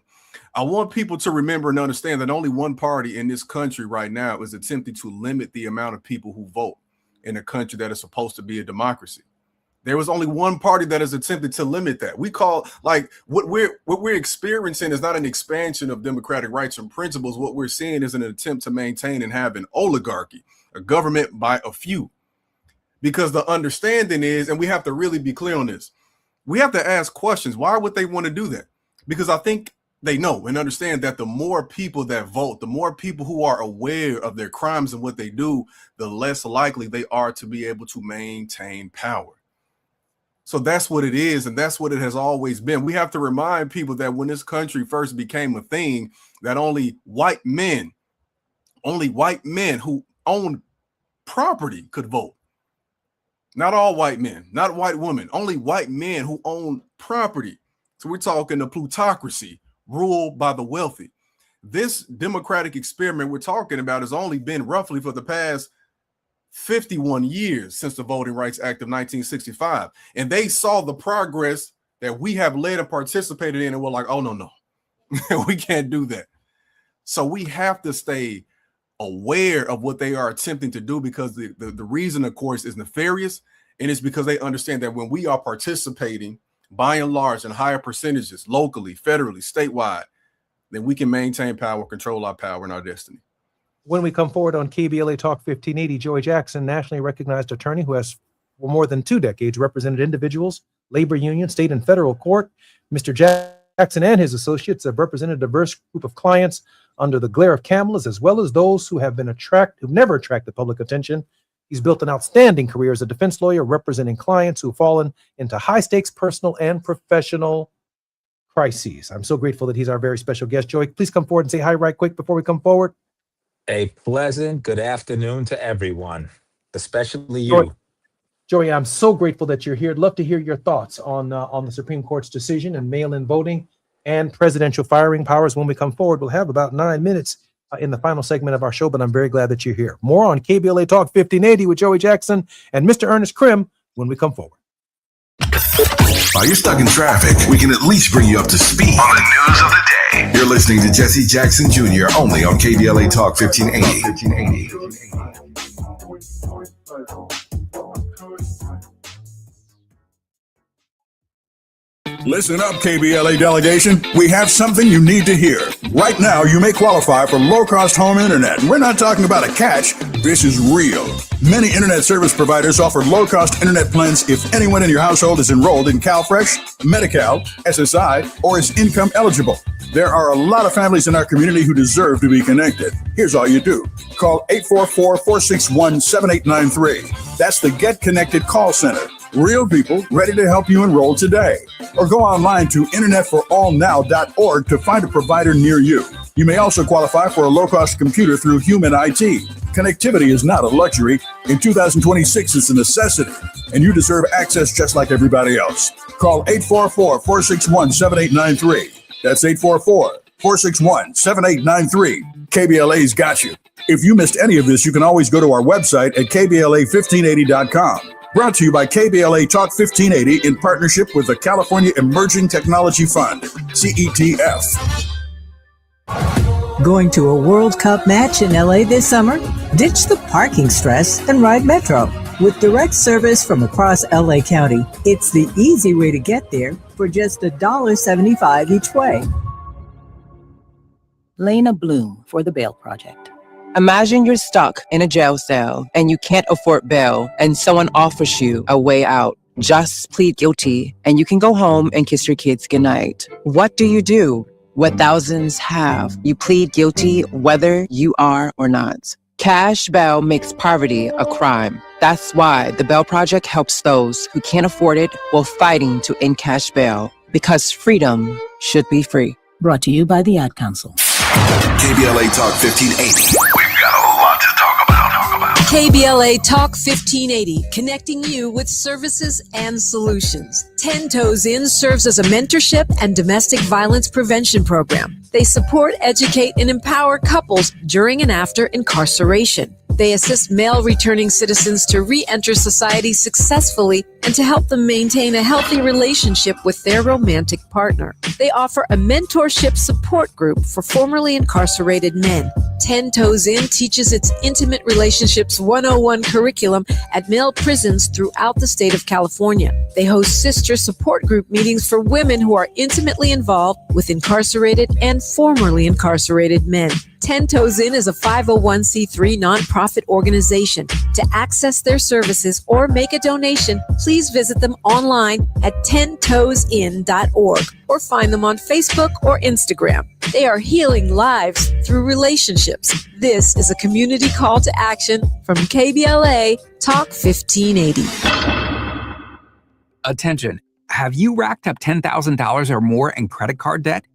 I want people to remember and understand that only one party in this country right now is attempting to limit the amount of people who vote in a country that is supposed to be a democracy. There was only one party that has attempted to limit that. We call, like, what we're experiencing is not an expansion of democratic rights and principles. What we're seeing is an attempt to maintain and have an oligarchy, a government by a few. Because the understanding is, and we have to really be clear on this, we have to ask questions. Why would they want to do that? Because I think they know and understand that the more people that vote, the more people who are aware of their crimes and what they do, the less likely they are to be able to maintain power. So that's what it is, and that's what it has always been. We have to remind people that when this country first became a thing, that only white men who owned property could vote. Not all white men, not white women, only white men who own property. So we're talking a plutocracy ruled by the wealthy. This democratic experiment we're talking about has only been roughly for the past 51 years since the Voting Rights Act of 1965. And they saw the progress that we have led and participated in, and we're like, oh, no. We can't do that. So we have to stay aware of what they are attempting to do, because the reason, of course, is nefarious. And it's because they understand that when we are participating, by and large, in higher percentages, locally, federally, statewide, then we can maintain power, control our power and our destiny. When we come forward on KBLA Talk 1580, Joey Jackson, nationally recognized attorney who has for more than 2 decades represented individuals, labor unions, state and federal court. Mr. Jackson and his associates have represented a diverse group of clients under the glare of cameras, as well as those who've never attracted public attention. He's built an outstanding career as a defense lawyer representing clients who've fallen into high-stakes personal and professional crises. I'm so grateful that he's our very special guest. Joey, please come forward and say hi right quick before we come forward. A pleasant good afternoon to everyone, especially you. Joey, I'm so grateful that you're here. I'd love to hear your thoughts on the Supreme Court's decision and mail-in voting and presidential firing powers. When we come forward, we'll have about 9 minutes in the final segment of our show, but I'm very glad that you're here. More on KBLA Talk 1580 with Joey Jackson and Mr. Ernest Krim when we come forward. While you're stuck in traffic, we can at least bring you up to speed on the news of the day. You're listening to Jesse Jackson Jr. only on KBLA Talk 1580. Listen up, KBLA delegation. We have something you need to hear. Right now, you may qualify for low-cost home internet. We're not talking about a catch. This is real. Many internet service providers offer low-cost internet plans if anyone in your household is enrolled in CalFresh, Medi-Cal, SSI, or is income eligible. There are a lot of families in our community who deserve to be connected. Here's all you do. Call 844-461-7893. That's the Get Connected call center. Real people ready to help you enroll today. Or go online to internetforallnow.org to find a provider near you. You may also qualify for a low-cost computer through Human IT. Connectivity is not a luxury. In 2026, it's a necessity. And you deserve access just like everybody else. Call 844-461-7893. That's 844-461-7893. KBLA's got you. If you missed any of this, you can always go to our website at KBLA1580.com. Brought to you by KBLA Talk 1580 in partnership with the California Emerging Technology Fund, CETF. Going to a World Cup match in LA this summer? Ditch the parking stress and ride Metro. With direct service from across LA County, it's the easy way to get there for just $1.75 each way. Lena Bloom for the Bail Project. Imagine you're stuck in a jail cell and you can't afford bail and someone offers you a way out. Just plead guilty and you can go home and kiss your kids goodnight. What do you do? What thousands have. You plead guilty whether you are or not. Cash bail makes poverty a crime. That's why the Bail Project helps those who can't afford it while fighting to end cash bail. Because freedom should be free. Brought to you by the Ad Council. KBLA Talk 1580. We've got a lot to talk about. KBLA Talk 1580, connecting you with services and solutions. 10 Toes In serves as a mentorship and domestic violence prevention program. They support, educate, and empower couples during and after incarceration. They assist male returning citizens to re-enter society successfully and to help them maintain a healthy relationship with their romantic partner. They offer a mentorship support group for formerly incarcerated men. 10 Toes In teaches its Intimate Relationships 101 curriculum at male prisons throughout the state of California. They host sister support group meetings for women who are intimately involved with incarcerated and formerly incarcerated men. 10 Toes In is a 501c3 nonprofit organization. To access their services or make a donation, please visit them online at 10toesin.org or find them on Facebook or Instagram. They are healing lives through relationships. This is a community call to action from KBLA Talk 1580. Attention. Have you racked up $10,000 or more in credit card debt?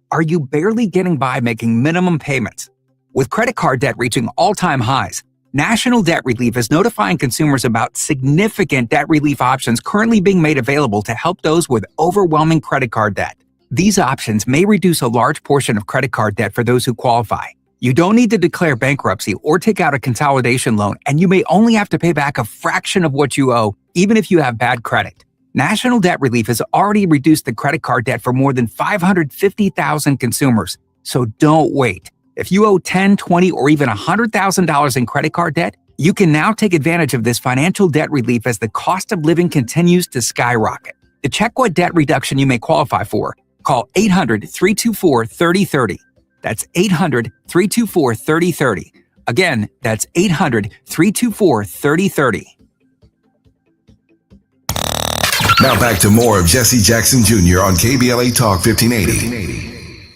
Are you barely getting by making minimum payments? With credit card debt reaching all-time highs, National Debt Relief is notifying consumers about significant debt relief options currently being made available to help those with overwhelming credit card debt. These options may reduce a large portion of credit card debt for those who qualify. You don't need to declare bankruptcy or take out a consolidation loan, and you may only have to pay back a fraction of what you owe, even if you have bad credit. National Debt Relief has already reduced the credit card debt for more than 550,000 consumers. So don't wait. If you owe $10, $20, or even $100,000 in credit card debt, you can now take advantage of this financial debt relief as the cost of living continues to skyrocket. To check what debt reduction you may qualify for, call 800-324-3030. That's 800-324-3030. Again, that's 800-324-3030. Now back to more of Jesse Jackson Jr. on KBLA Talk 1580.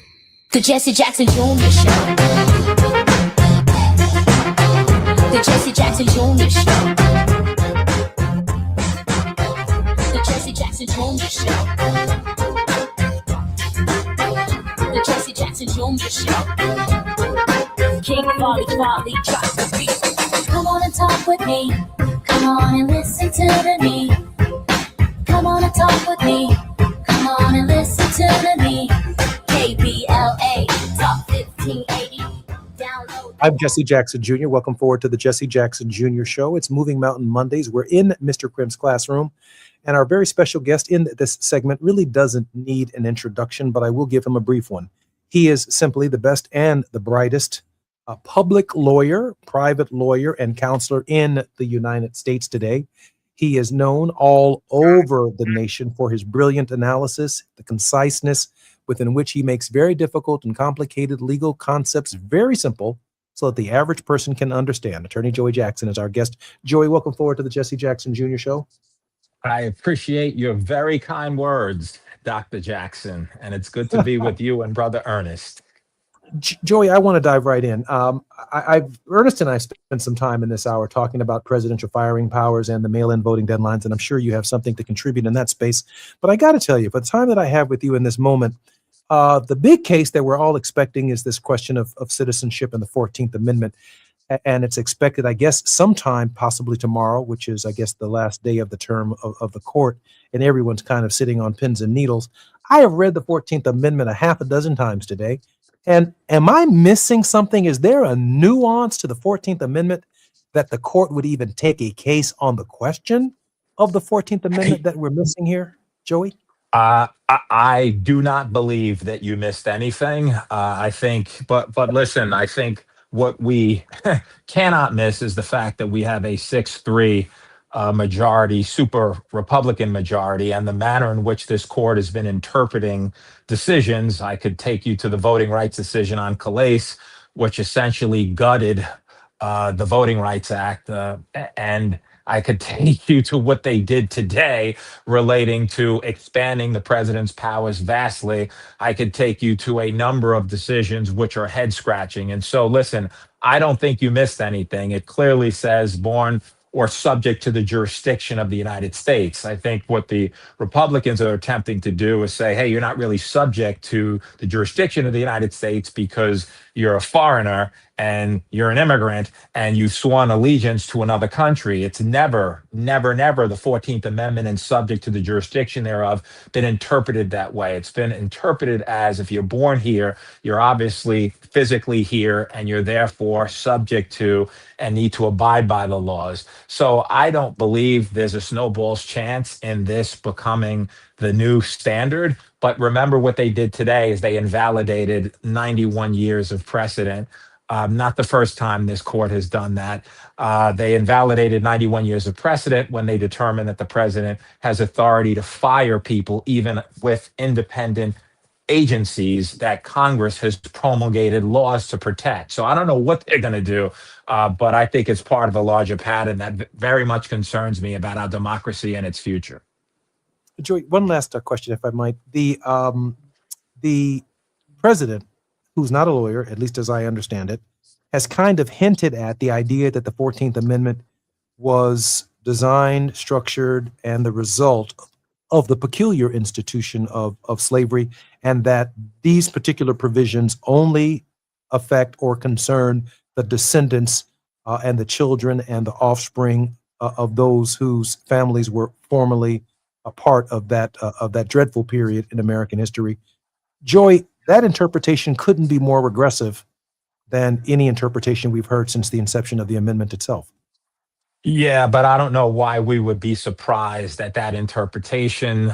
The Jesse Jackson Jr. Show. The Jesse Jackson Jr. Show. The Jesse Jackson Jr. Show. The Jesse Jackson Jr. Show. King Volley drops the beat. Come on and talk with me. Come on and listen to the need. Come on and talk with me. Come on and listen to the need. KBLA Talk 1580. Download. I'm Jesse Jackson Jr. Welcome forward to the Jesse Jackson Jr. Show. It's Moving Mountain Mondays. We're in Mr. Krim's classroom, and our very special guest in this segment really doesn't need an introduction, but I will give him a brief one. He is simply the best and the brightest public lawyer, private lawyer, and counselor in the United States today. He is known all over the nation for his brilliant analysis, the conciseness within which he makes very difficult and complicated legal concepts very simple so that the average person can understand. Attorney Joey Jackson is our guest. Joey, welcome forward to the Jesse Jackson Jr. Show. I appreciate your very kind words, Dr. Jackson, and it's good to be with you and Brother Ernest. Joey, I want to dive right in. Ernest and I spent some time in this hour talking about presidential firing powers and the mail-in voting deadlines, and I'm sure you have something to contribute in that space. But I got to tell you, for the time that I have with you in this moment, the big case that we're all expecting is this question of citizenship and the 14th Amendment. And it's expected, I guess, sometime, possibly tomorrow, which is, I guess, the last day of the term of the court, and everyone's kind of sitting on pins and needles. I have read the 14th Amendment a half a dozen times today. And am I missing something? Is there a nuance to the 14th Amendment that the court would even take a case on the question of the 14th Amendment that we're missing here, Joey? I do not believe that you missed anything. I think, but listen, I think what we cannot miss is the fact that we have a 6-3 majority, super Republican majority, and the manner in which this court has been interpreting decisions. I could take you to the voting rights decision on Calais, which essentially gutted the Voting Rights Act, and I could take you to what they did today relating to expanding the president's powers vastly. I could take you to a number of decisions which are head scratching. And so, listen, I don't think you missed anything. It clearly says born or subject to the jurisdiction of the United States. I think what the Republicans are attempting to do is say, hey, you're not really subject to the jurisdiction of the United States because you're a foreigner and you're an immigrant and you've sworn allegiance to another country. It's never, never, never the 14th Amendment and subject to the jurisdiction thereof been interpreted that way. It's been interpreted as if you're born here, you're obviously physically here, and you're therefore subject to and need to abide by the laws. So I don't believe there's a snowball's chance in this becoming the new standard. But remember what they did today is they invalidated 91 years of precedent. Not the first time this court has done that. They invalidated 91 years of precedent when they determined that the president has authority to fire people, even with independent agencies that Congress has promulgated laws to protect. So I don't know what they're going to do, but I think it's part of a larger pattern that very much concerns me about our democracy and its future. Joey, one last question, if I might. The president, who's not a lawyer, at least as I understand it, has kind of hinted at the idea that the 14th Amendment was designed, structured, and the result of the peculiar institution of slavery, and that these particular provisions only affect or concern the descendants and the children and the offspring of those whose families were formerly a part of that dreadful period in American history. Joey, that interpretation couldn't be more regressive than any interpretation we've heard since the inception of the amendment itself. Yeah, but I don't know why we would be surprised at that interpretation,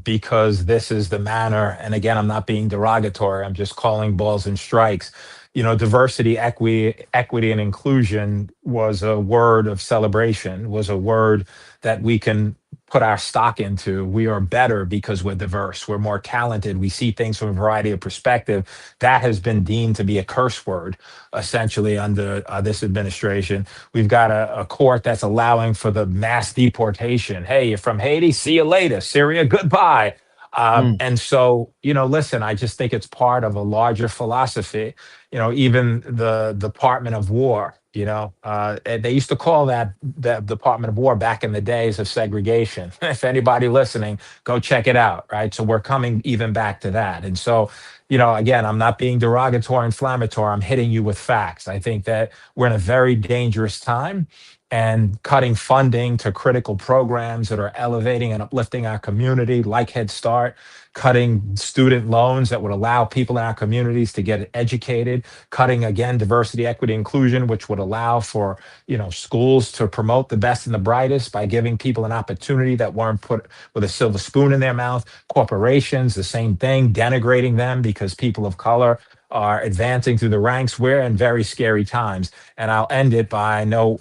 because this is the manner. And again, I'm not being derogatory. I'm just calling balls and strikes. You know, diversity, equity, and inclusion was a word of celebration. Was a word that we can put our stock into. We are better because we're diverse. We're more talented. We see things from a variety of perspective. That has been deemed to be a curse word, essentially, under this administration. We've got a court that's allowing for the mass deportation. Hey, you're from Haiti, see you later. Syria, goodbye. And so, you know, listen, I just think it's part of a larger philosophy. You know, even the Department of War, you know, they used to call that the Department of War back in the days of segregation. If anybody listening, go check it out, right? So we're coming even back to that. And so, you know, again, I'm not being derogatory, inflammatory. I'm hitting you with facts. I think that we're in a very dangerous time, and cutting funding to critical programs that are elevating and uplifting our community, like Head Start, cutting student loans that would allow people in our communities to get educated, cutting, again, diversity, equity, inclusion, which would allow for, you know, schools to promote the best and the brightest by giving people an opportunity that weren't put with a silver spoon in their mouth. Corporations, the same thing, denigrating them because people of color are advancing through the ranks. We're in very scary times. And I'll end it by, I know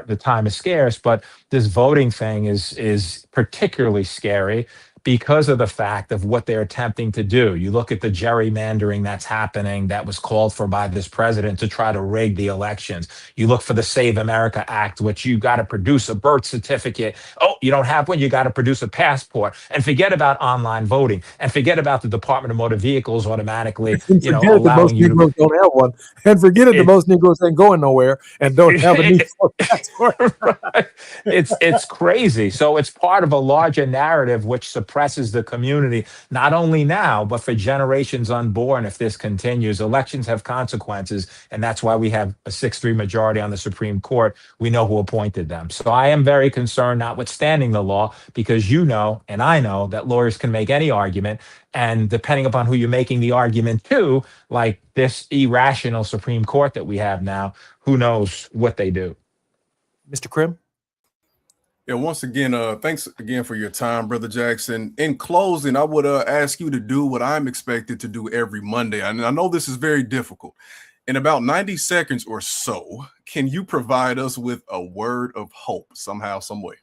the time is scarce, but this voting thing is particularly scary because of the fact of what they're attempting to do. You look at the gerrymandering that's happening, that was called for by this president to try to rig the elections. You look for the Save America Act, which you got to produce a birth certificate. Oh, you don't have one, you got to produce a passport. And forget about online voting, and forget about the Department of Motor Vehicles automatically, And you know, forget it that most allowing you to. Negroes don't have one. And forget it that most Negroes ain't going nowhere and don't have a need for a passport. Right. It's crazy. So it's part of a larger narrative which suppresses the community, not only now, but for generations unborn. If this continues, elections have consequences. And that's why we have a 6-3 majority on the Supreme Court. We know who appointed them. So I am very concerned, notwithstanding the law, because you know, and I know that lawyers can make any argument. And depending upon who you're making the argument to, like this irrational Supreme Court that we have now, who knows what they do. Mr. Krim? Yeah, once again, thanks again for your time, Brother Jackson. In closing, I would ask you to do what I'm expected to do every Monday. And I know this is very difficult. In about 90 seconds or so, can you provide us with a word of hope somehow, some way?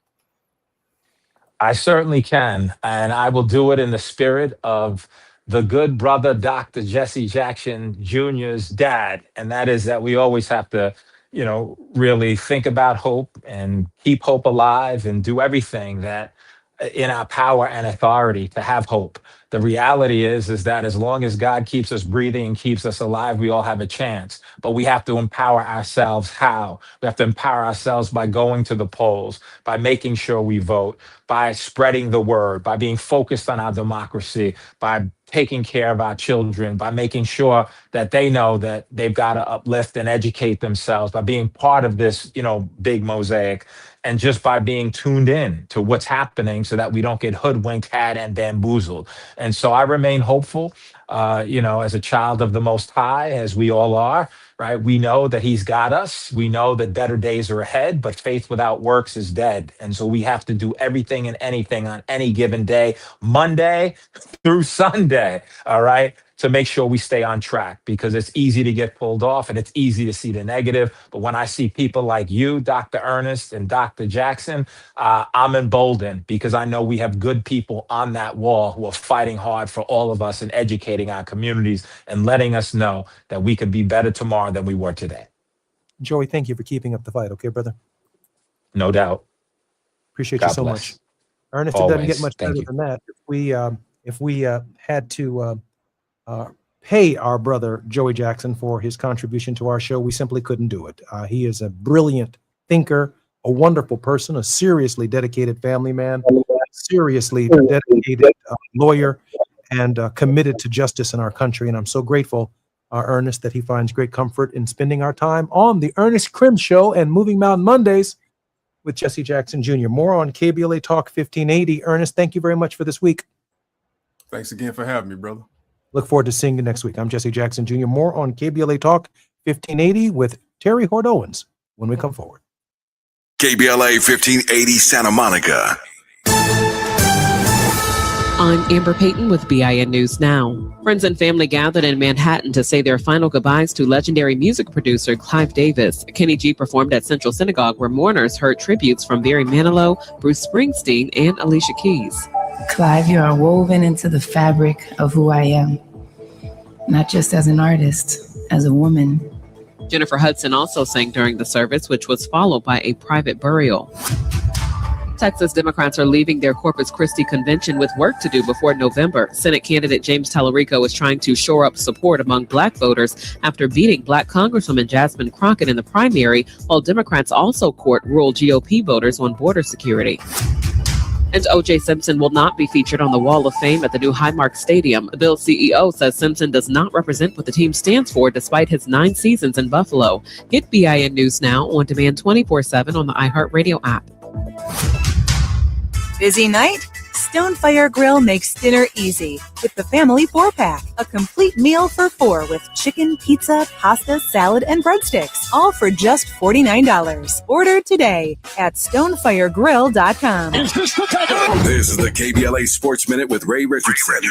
I certainly can. And I will do it in the spirit of the good brother, Dr. Jesse Jackson Jr.'s dad. And that is that we always have to, you know, really think about hope and keep hope alive and do everything that in our power and authority to have hope. The reality is that as long as God keeps us breathing and keeps us alive, we all have a chance. But we have to empower ourselves. How? We have to empower ourselves by going to the polls, by making sure we vote, by spreading the word, by being focused on our democracy, by taking care of our children, by making sure that they know that they've got to uplift and educate themselves, by being part of this, you know, big mosaic, and just by being tuned in to what's happening so that we don't get hoodwinked, had, and bamboozled. And so I remain hopeful, you know, as a child of the Most High, as we all are, right? We know that He's got us. We know that better days are ahead, but faith without works is dead. And so we have to do everything and anything on any given day, Monday through Sunday, all right, to make sure we stay on track, because it's easy to get pulled off and it's easy to see the negative. But when I see people like you, Dr. Ernest and Dr. Jackson, I'm emboldened, because I know we have good people on that wall who are fighting hard for all of us and educating our communities and letting us know that we could be better tomorrow than we were today. Joey, thank you for keeping up the fight. Okay, brother? No doubt. Appreciate God you so bless. much. Ernest, it doesn't Always. get much Thank better you. than that. If we had to pay our brother Joey Jackson for his contribution to our show, we simply couldn't do it. He is a brilliant thinker, a wonderful person, a seriously dedicated family man, seriously dedicated lawyer, and committed to justice in our country. And I'm so grateful, Ernest, that he finds great comfort in spending our time on the Ernest Krim Show and Moving Mountain Mondays with Jesse Jackson Jr. More on KBLA Talk 1580. Ernest, thank you very much for this week. Thanks again for having me, brother. Look forward to seeing you next week. I'm Jesse Jackson Jr. More on KBLA Talk 1580 with Terry Hort Owens when we come forward. KBLA 1580 Santa Monica. I'm Amber Payton with BIN News Now. Friends and family gathered in Manhattan to say their final goodbyes to legendary music producer Clive Davis. Kenny G performed at Central Synagogue, where mourners heard tributes from Barry Manilow, Bruce Springsteen, and Alicia Keys. Clive, you are woven into the fabric of who I am, not just as an artist, as a woman. Jennifer Hudson also sang during the service, which was followed by a private burial. Texas Democrats are leaving their Corpus Christi convention with work to do before November. Senate candidate James Tallarico is trying to shore up support among Black voters after beating Black Congresswoman Jasmine Crockett in the primary, while Democrats also court rural GOP voters on border security. And O.J. Simpson will not be featured on the Wall of Fame at the new Highmark Stadium. The Bills CEO says Simpson does not represent what the team stands for despite his 9 seasons in Buffalo. Get BIN News Now on demand 24/7 on the iHeartRadio app. Busy night? Stonefire Grill makes dinner easy with the family 4-pack. A complete meal for 4 with chicken, pizza, pasta, salad, and breadsticks. All for just $49. Order today at stonefiregrill.com. This is the KBLA Sports Minute with Ray Richardson.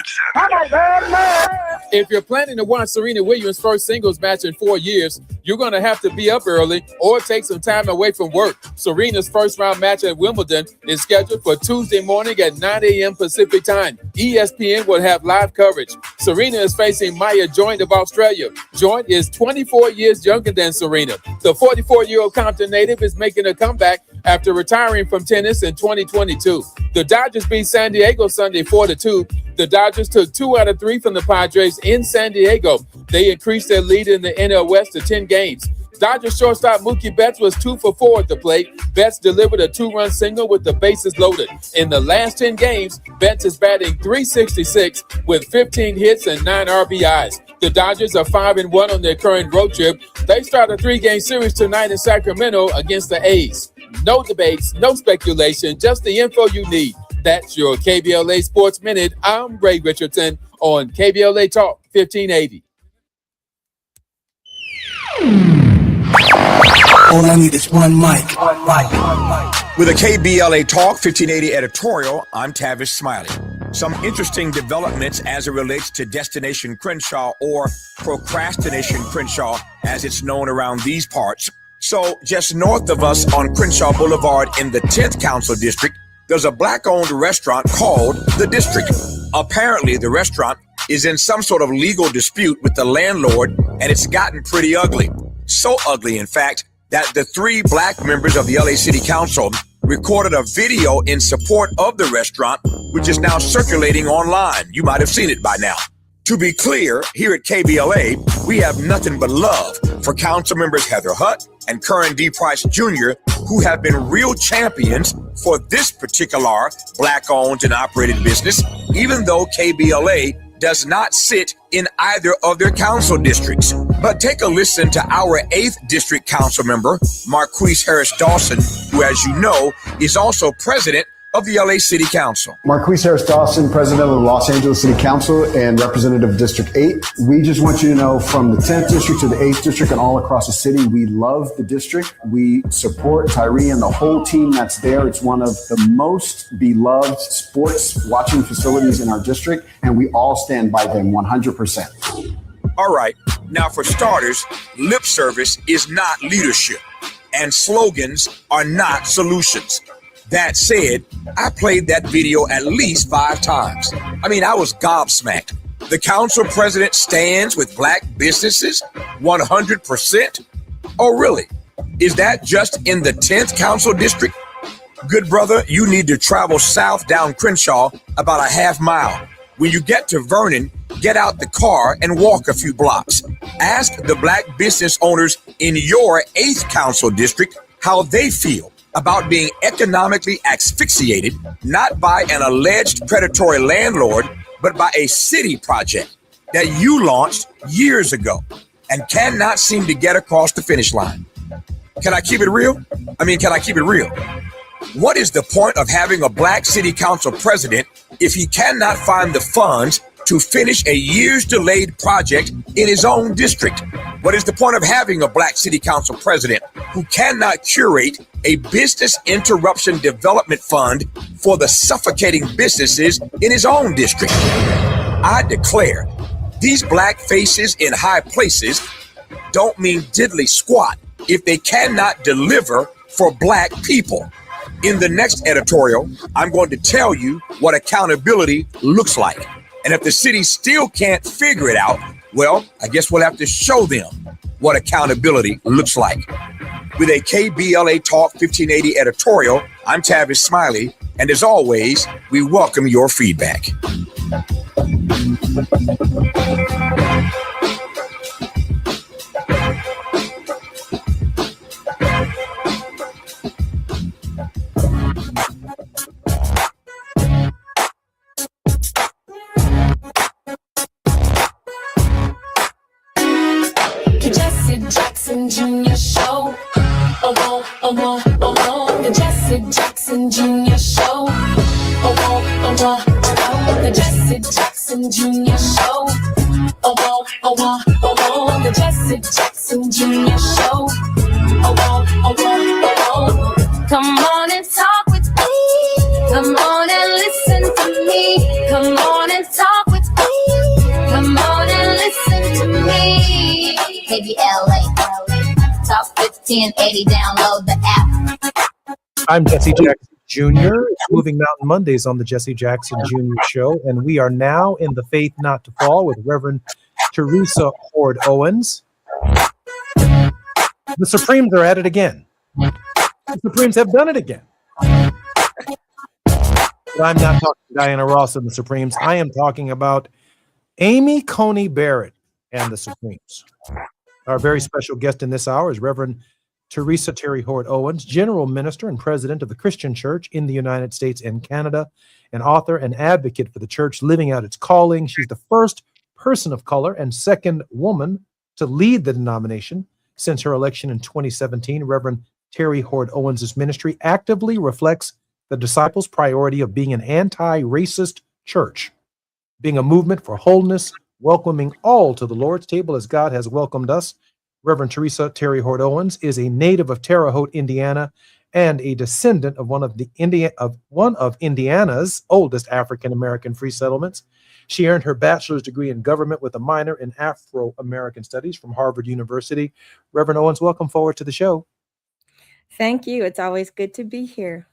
If you're planning to watch Serena Williams' first singles match in 4 years, you're going to have to be up early or take some time away from work. Serena's first-round match at Wimbledon is scheduled for Tuesday morning at 9 a.m. Pacific time. ESPN will have live coverage. Serena is facing Maya Joint of Australia. Joint is 24 years younger than Serena. The 44-year-old Compton native is making a comeback after retiring from tennis in 2022. The Dodgers beat San Diego Sunday 4-2. The Dodgers took 2 out of 3 from the Padres in San Diego. They increased their lead in the NL West to 10 games. Dodgers shortstop Mookie Betts was 2 for 4 at the plate. Betts delivered a 2-run single with the bases loaded. In the last 10 games, Betts is batting .366 with 15 hits and 9 RBIs. The Dodgers are 5-1 on their current road trip. They start a 3-game series tonight in Sacramento against the A's. No debates, no speculation, just the info you need. That's your KBLA Sports Minute. I'm Ray Richardson on KBLA Talk 1580. All I need is one mic. With a KBLA Talk 1580 editorial, I'm Tavis Smiley. Some interesting developments as it relates to Destination Crenshaw, or Procrastination Crenshaw, as it's known around these parts. So just north of us on Crenshaw Boulevard in the 10th Council District, there's a Black-owned restaurant called The District. Apparently, the restaurant is in some sort of legal dispute with the landlord, and it's gotten pretty ugly. So ugly, in fact, that the 3 Black members of the LA City Council recorded a video in support of the restaurant, which is now circulating online. You might have seen it by now. To be clear, here at KBLA, we have nothing but love for Council members Heather Hutt and Curran D. Price Jr., who have been real champions for this particular Black-owned and operated business, even though KBLA does not sit in either of their council districts. But take a listen to our 8th District Council member, Marquise Harris Dawson, who, as you know, is also president of the LA City Council. Marquise Harris Dawson, president of the Los Angeles City Council and representative of District 8. We just want you to know, from the 10th District to the 8th District and all across the city, we love the district. We support Tyree and the whole team that's there. It's one of the most beloved sports watching facilities in our district, and we all stand by them 100%. All right. Now, for starters, lip service is not leadership, and slogans are not solutions. That said, I played that video at least 5 times. I mean, I was gobsmacked. The council president stands with Black businesses 100%? Oh, really? Is that just in the 10th Council District? Good brother, you need to travel south down Crenshaw about a half mile. When you get to Vernon, get out the car and walk a few blocks. Ask the Black business owners in your 8th Council District how they feel about being economically asphyxiated, not by an alleged predatory landlord, but by a city project that you launched years ago and cannot seem to get across the finish line. Can I keep it real? Can I keep it real? What is the point of having a Black city council president if he cannot find the funds to finish a years delayed project in his own district. What is the point of having a black city council president who cannot curate a business interruption development fund for the suffocating businesses in his own district? I declare these black faces in high places don't mean diddly squat if they cannot deliver for black people. In the next editorial, I'm going to tell you what accountability looks like. And if the city still can't figure it out, well, I guess we'll have to show them what accountability looks like. With a KBLA Talk 1580 editorial, I'm Tavis Smiley, and as always, we welcome your feedback. Jesse Jackson Jr. Show. The Jesse Jackson Jr. Show. The Jesse Jackson Jr. Show. The Jesse Jackson Jr. Show. Come on and talk with me. Come on and listen to me. Come on and talk with me. Come on and listen to me. KBLA Talk 1580. Download the app. I'm Jesse Jackson Jr. It's Moving Mountain Mondays on the Jesse Jackson Jr. Show, and we are now in the Faith Not to Fall with Reverend Teresa Hord Owens. The Supremes are at it again. The Supremes have done it again. But I'm not talking Diana Ross and the Supremes. I am talking about Amy Coney Barrett and the Supremes. Our very special guest in this hour is Reverend Teresa Terry Hord Owens, General Minister and President of the Christian Church in the United States and Canada, an author and advocate for the church living out its calling. She's the first person of color and second woman to lead the denomination since her election in 2017. Reverend Terry Hord Owens' ministry actively reflects the disciples' priority of being an anti-racist church, being a movement for wholeness, welcoming all to the Lord's table as God has welcomed us. Reverend Teresa Terry Hord Owens is a native of Terre Haute, Indiana, and a descendant of one of Indiana's oldest African-American free settlements. She earned her bachelor's degree in government with a minor in Afro-American studies from Harvard University. Reverend Owens, welcome forward to the show. Thank you. It's always good to be here.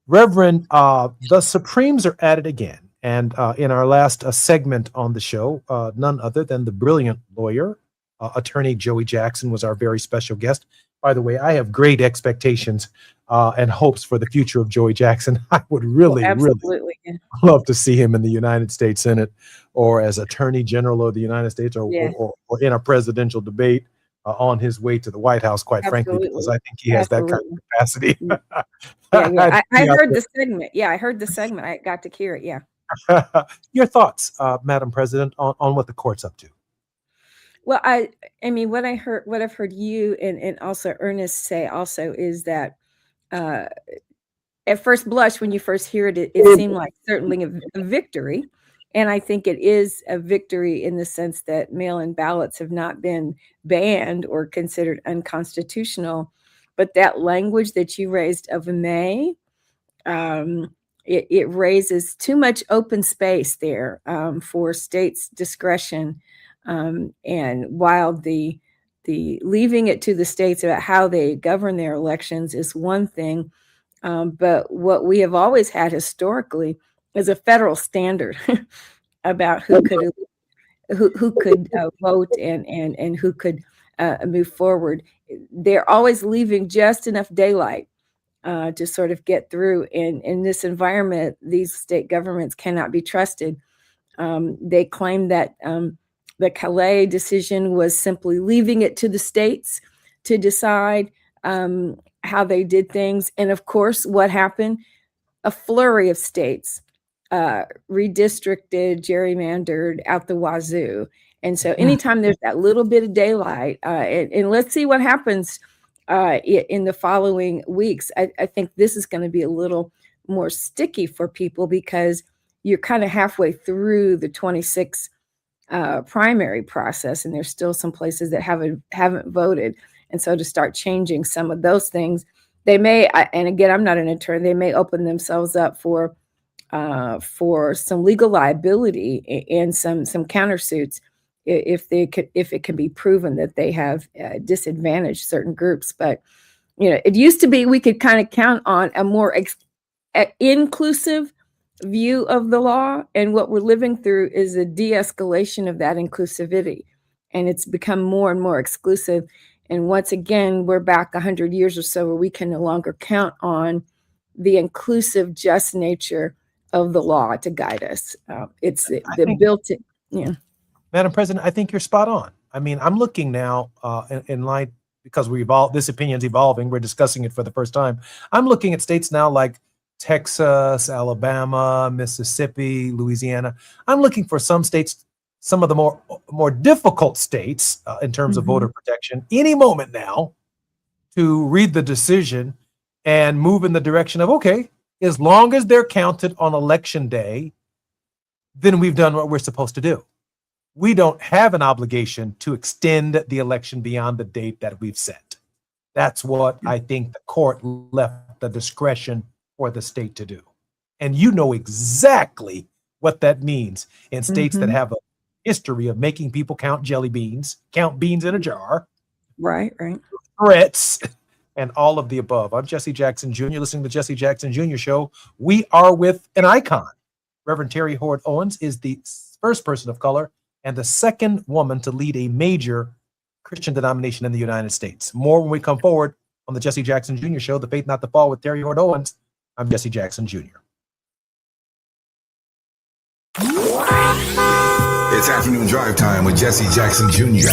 Reverend, the Supremes are at it again. And in our last segment on the show, none other than the brilliant lawyer, attorney Joey Jackson was our very special guest. By the way, I have great expectations and hopes for the future of Joey Jackson. I would really love to see him in the United States Senate or as Attorney General of the United States or in a presidential debate on his way to the White House, quite frankly, because I think he has that kind of capacity. I heard the segment. Yeah, I heard the segment. I got to hear it. Yeah. Your thoughts, Madam President, on what the court's up to? Well, I mean, what I've heard you and also Ernest say also is that at first blush, when you first hear it, it seemed like certainly a victory. And I think it is a victory in the sense that mail-in ballots have not been banned or considered unconstitutional. But that language that you raised of May, it raises too much open space there for states' discretion. And while the leaving it to the states about how they govern their elections is one thing, but what we have always had historically is a federal standard about who could vote and who could move forward. They're always leaving just enough daylight to sort of get through. And in this environment, these state governments cannot be trusted. They claim that the Calais decision was simply leaving it to the states to decide how they did things. And of course, what happened? A flurry of states redistricted, gerrymandered out the wazoo. And so anytime there's that little bit of daylight, and let's see what happens in the following weeks, I think this is going to be a little more sticky for people because you're kind of halfway through the 26 primary process, and there's still some places that haven't voted. And so to start changing some of those things, they may, and again, I'm not an attorney, they may open themselves up for some legal liability and some countersuits if it can be proven that they have disadvantaged certain groups. But it used to be we could kind of count on a more inclusive view of the law, and what we're living through is a de-escalation of that inclusivity, and it's become more and more exclusive. And once again, we're back 100 years or so where we can no longer count on the inclusive, just nature of the law to guide us. It's the built-in. Yeah, Madam President, I think you're spot on. I mean, I'm looking now in line, because this opinion's evolving. We're discussing it for the first time. I'm looking at states now like Texas, Alabama, Mississippi, Louisiana. I'm looking for some states, some of the more difficult states in terms of voter protection, any moment now to read the decision and move in the direction of, okay, as long as they're counted on election day, then we've done what we're supposed to do. We don't have an obligation to extend the election beyond the date that we've set. That's what I think the court left the discretion for the state to do. And you know exactly what that means in states that have a history of making people count jelly beans, count beans in a jar. Right. Threats, and all of the above. I'm Jesse Jackson Jr., listening to the Jesse Jackson Jr. Show. We are with an icon. Reverend Terry Hoard Owens is the first person of color and the second woman to lead a major Christian denomination in the United States. More when we come forward on the Jesse Jackson Jr. Show, The Faith Not to Fall with Terry Hoard Owens. I'm Jesse Jackson Jr. It's afternoon drive time with Jesse Jackson Jr.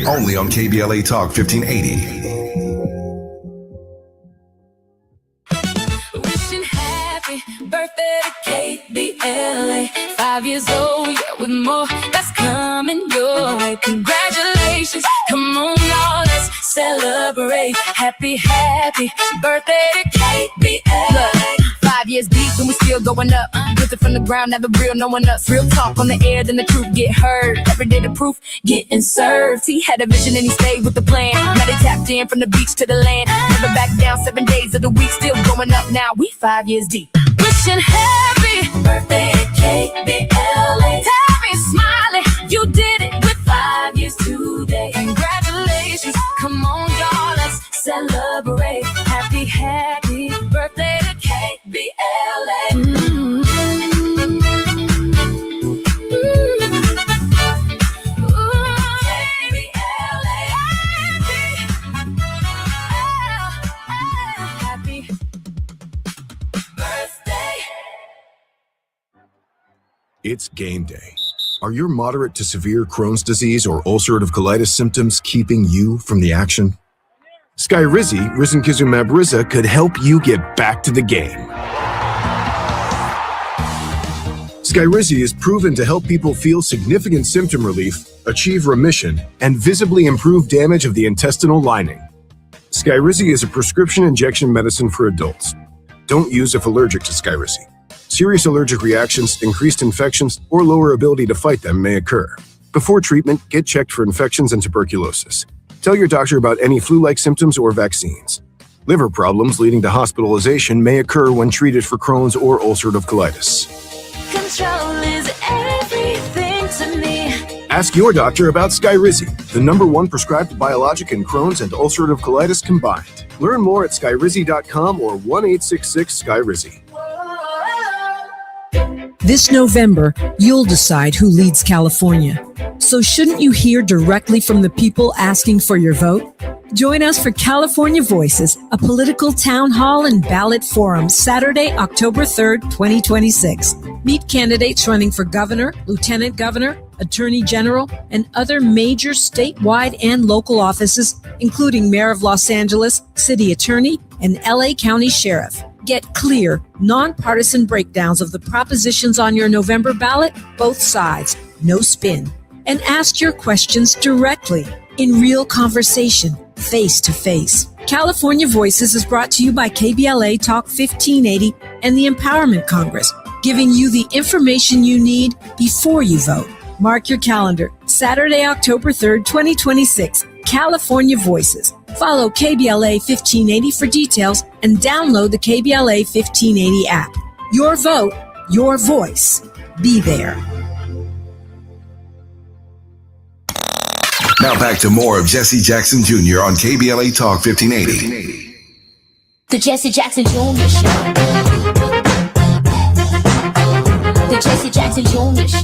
Only on KBLA Talk 1580. Wishing happy birthday to KBLA. 5 years old, yeah, with more that's coming your way. Congratulations, come on, y'all, let's celebrate. Happy birthday to KBLA. Look, 5 years deep and we still going up. Built it from the ground, never real, no one else. Real talk on the air, then the truth get heard. Every day the proof getting served. He had a vision and he stayed with the plan. Now they tapped in from the beach to the land. Never back down, 7 days of the week, still going up now. We 5 years deep. Wishing happy birthday to KBLA. Happy smiling, you did it with 5 years today. Congratulations, come on y'all, let's celebrate. Happy birthday to KBLA. It's game day. Are your moderate to severe Crohn's disease or ulcerative colitis symptoms keeping you from the action? Skyrizi, risankizumab Riza, could help you get back to the game. Skyrizi is proven to help people feel significant symptom relief, achieve remission, and visibly improve damage of the intestinal lining. Skyrizi is a prescription injection medicine for adults. Don't use if allergic to Skyrizi. Serious allergic reactions, increased infections, or lower ability to fight them may occur. Before treatment, get checked for infections and tuberculosis. Tell your doctor about any flu-like symptoms or vaccines. Liver problems leading to hospitalization may occur when treated for Crohn's or ulcerative colitis. Control is everything to me. Ask your doctor about Skyrizi, the #1 prescribed biologic in Crohn's and ulcerative colitis combined. Learn more at skyrizi.com or 1-866-SKYRIZI. This November, you'll decide who leads California. So shouldn't you hear directly from the people asking for your vote? Join us for California Voices, a political town hall and ballot forum, Saturday, October 3rd, 2026. Meet candidates running for governor, lieutenant governor, attorney general, and other major statewide and local offices, including mayor of Los Angeles, city attorney, and LA County sheriff. Get clear, nonpartisan breakdowns of the propositions on your November ballot, both sides, no spin. And ask your questions directly, in real conversation, face to face. California Voices is brought to you by KBLA Talk 1580 and the Empowerment Congress, giving you the information you need before you vote. Mark your calendar. Saturday, October 3rd, 2026, California Voices. Follow KBLA 1580 for details and download the KBLA 1580 app. Your vote, your voice. Be there. Now back to more of Jesse Jackson Jr. on KBLA Talk 1580. The Jesse Jackson Jr. Show. The Jesse Jackson Jr. Show.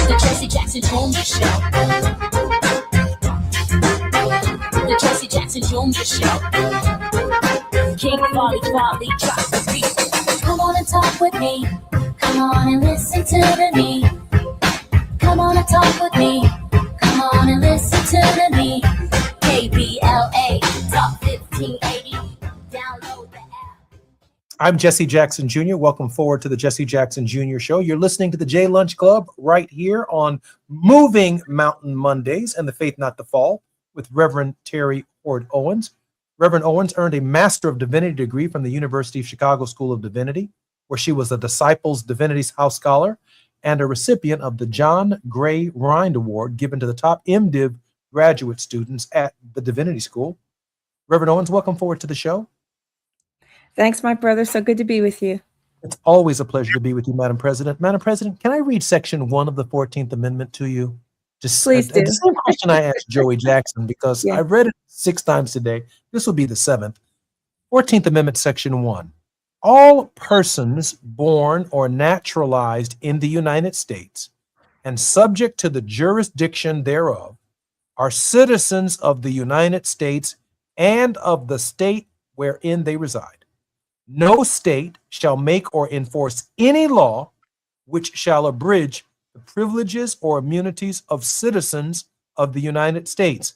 The Jesse Jackson Jr. Show. The Jesse Jackson Jr. Show. King Volley drops the beat. Come on and talk with me. Come on and listen to the me. Come on and talk with me. Come on and listen to the me. KBLA Talk 1580. Download the app. I'm Jesse Jackson Jr. Welcome forward to the Jesse Jackson Jr. Show. You're listening to the J Lunch Club right here on Moving Mountain Mondays and the Faith Not to Fall with Reverend Terry Hord Owens. Reverend Owens earned a Master of Divinity degree from the University of Chicago School of Divinity, where she was a Disciples Divinities House Scholar and a recipient of the John Gray Rind Award given to the top MDiv graduate students at the Divinity School. Reverend Owens, welcome forward to the show. Thanks, my brother. So good to be with you. It's always a pleasure to be with you, Madam President. Madam President, can I read Section 1 of the 14th Amendment to you? Please do. The same question I asked Joey Jackson, because Yeah. I've read it 6 times today. This will be the 7th. 14th Amendment, Section 1. All persons born or naturalized in the United States and subject to the jurisdiction thereof are citizens of the United States and of the state wherein they reside. No state shall make or enforce any law which shall abridge the privileges or immunities of citizens of the United States,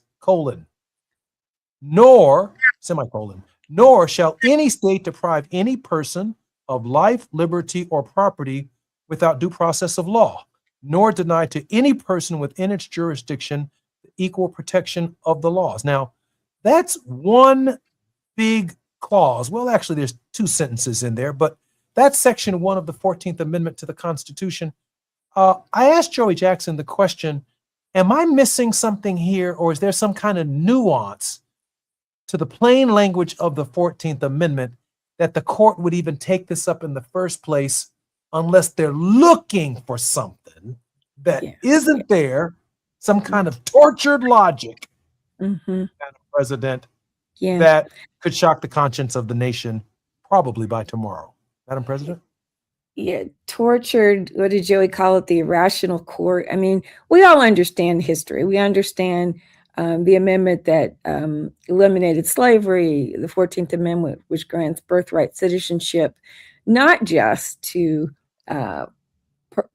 nor, semicolon, nor shall any state deprive any person of life, liberty, or property without due process of law, nor deny to any person within its jurisdiction the equal protection of the laws. Now, that's one big clause. Well, actually, there's 2 sentences in there, but that's Section 1 of the 14th Amendment to the Constitution. I asked Joey Jackson the question, am I missing something here, or is there some kind of nuance to the plain language of the 14th Amendment that the court would even take this up in the first place unless they're looking for something that isn't there, some kind of tortured logic, Madam President, that could shock the conscience of the nation probably by tomorrow. Madam President? Yeah, tortured, what did Joey call it? The irrational court. I mean, we all understand history. We understand the amendment that eliminated slavery, the 14th Amendment, which grants birthright citizenship, not just to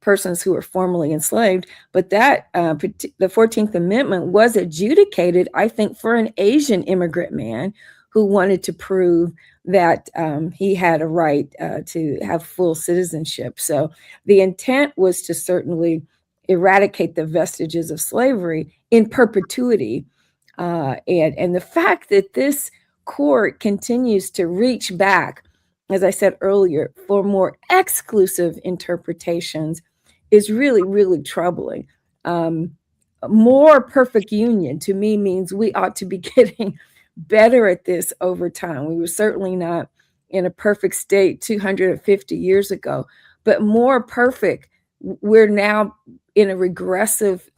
persons who were formerly enslaved, but that the 14th Amendment was adjudicated, I think, for an Asian immigrant man who wanted to prove that he had a right to have full citizenship. So the intent was to certainly eradicate the vestiges of slavery in perpetuity. And the fact that this court continues to reach back, as I said earlier, for more exclusive interpretations is really, really troubling. More perfect union to me means we ought to be getting better at this over time. We were certainly not in a perfect state 250 years ago, but more perfect. We're now in a regressive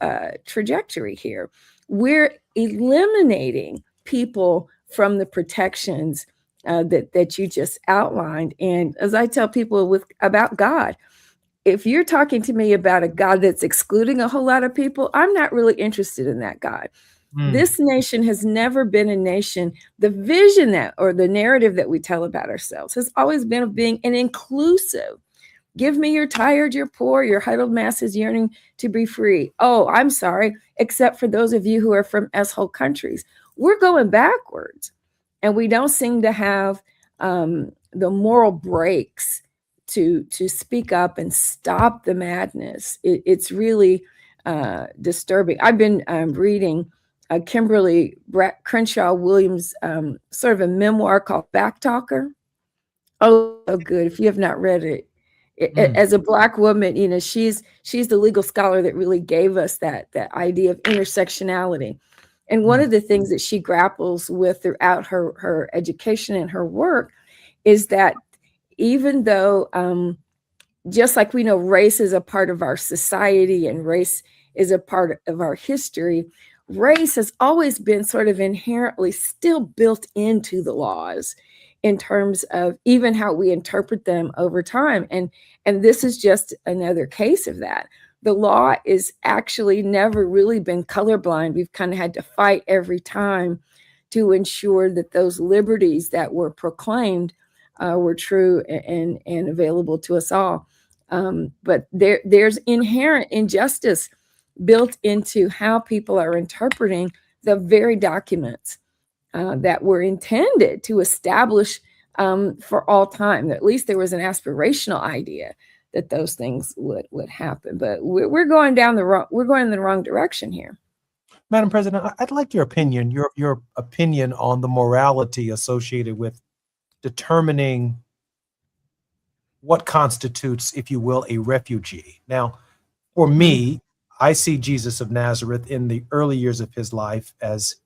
trajectory here. We're eliminating people from the protections that you just outlined. And as I tell people about God, if you're talking to me about a God that's excluding a whole lot of people, I'm not really interested in that God. This nation has never been a nation. The vision that, or the narrative that we tell about ourselves has always been of being an inclusive. Give me your tired, your poor, your huddled masses yearning to be free. Oh, I'm sorry, except for those of you who are from S-hole countries. We're going backwards, and we don't seem to have the moral breaks to speak up and stop the madness. It's really disturbing. I've been reading Kimberly Crenshaw Williams' sort of a memoir called Backtalker. Oh, so good. If you have not read it, as a Black woman, you know, she's the legal scholar that really gave us that idea of intersectionality. And one of the things that she grapples with throughout her education and her work is that even though, just like we know race is a part of our society and race is a part of our history, race has always been sort of inherently still built into the laws in terms of even how we interpret them over time. And this is just another case of that. The law is actually never really been colorblind. We've kind of had to fight every time to ensure that those liberties that were proclaimed were true and available to us all. But there's inherent injustice built into how people are interpreting the very documents that were intended to establish for all time. At least there was an aspirational idea that those things would happen. But we're going in the wrong direction here. Madam President, I'd like your opinion, your opinion on the morality associated with determining what constitutes, if you will, a refugee. Now, for me, I see Jesus of Nazareth in the early years of his life as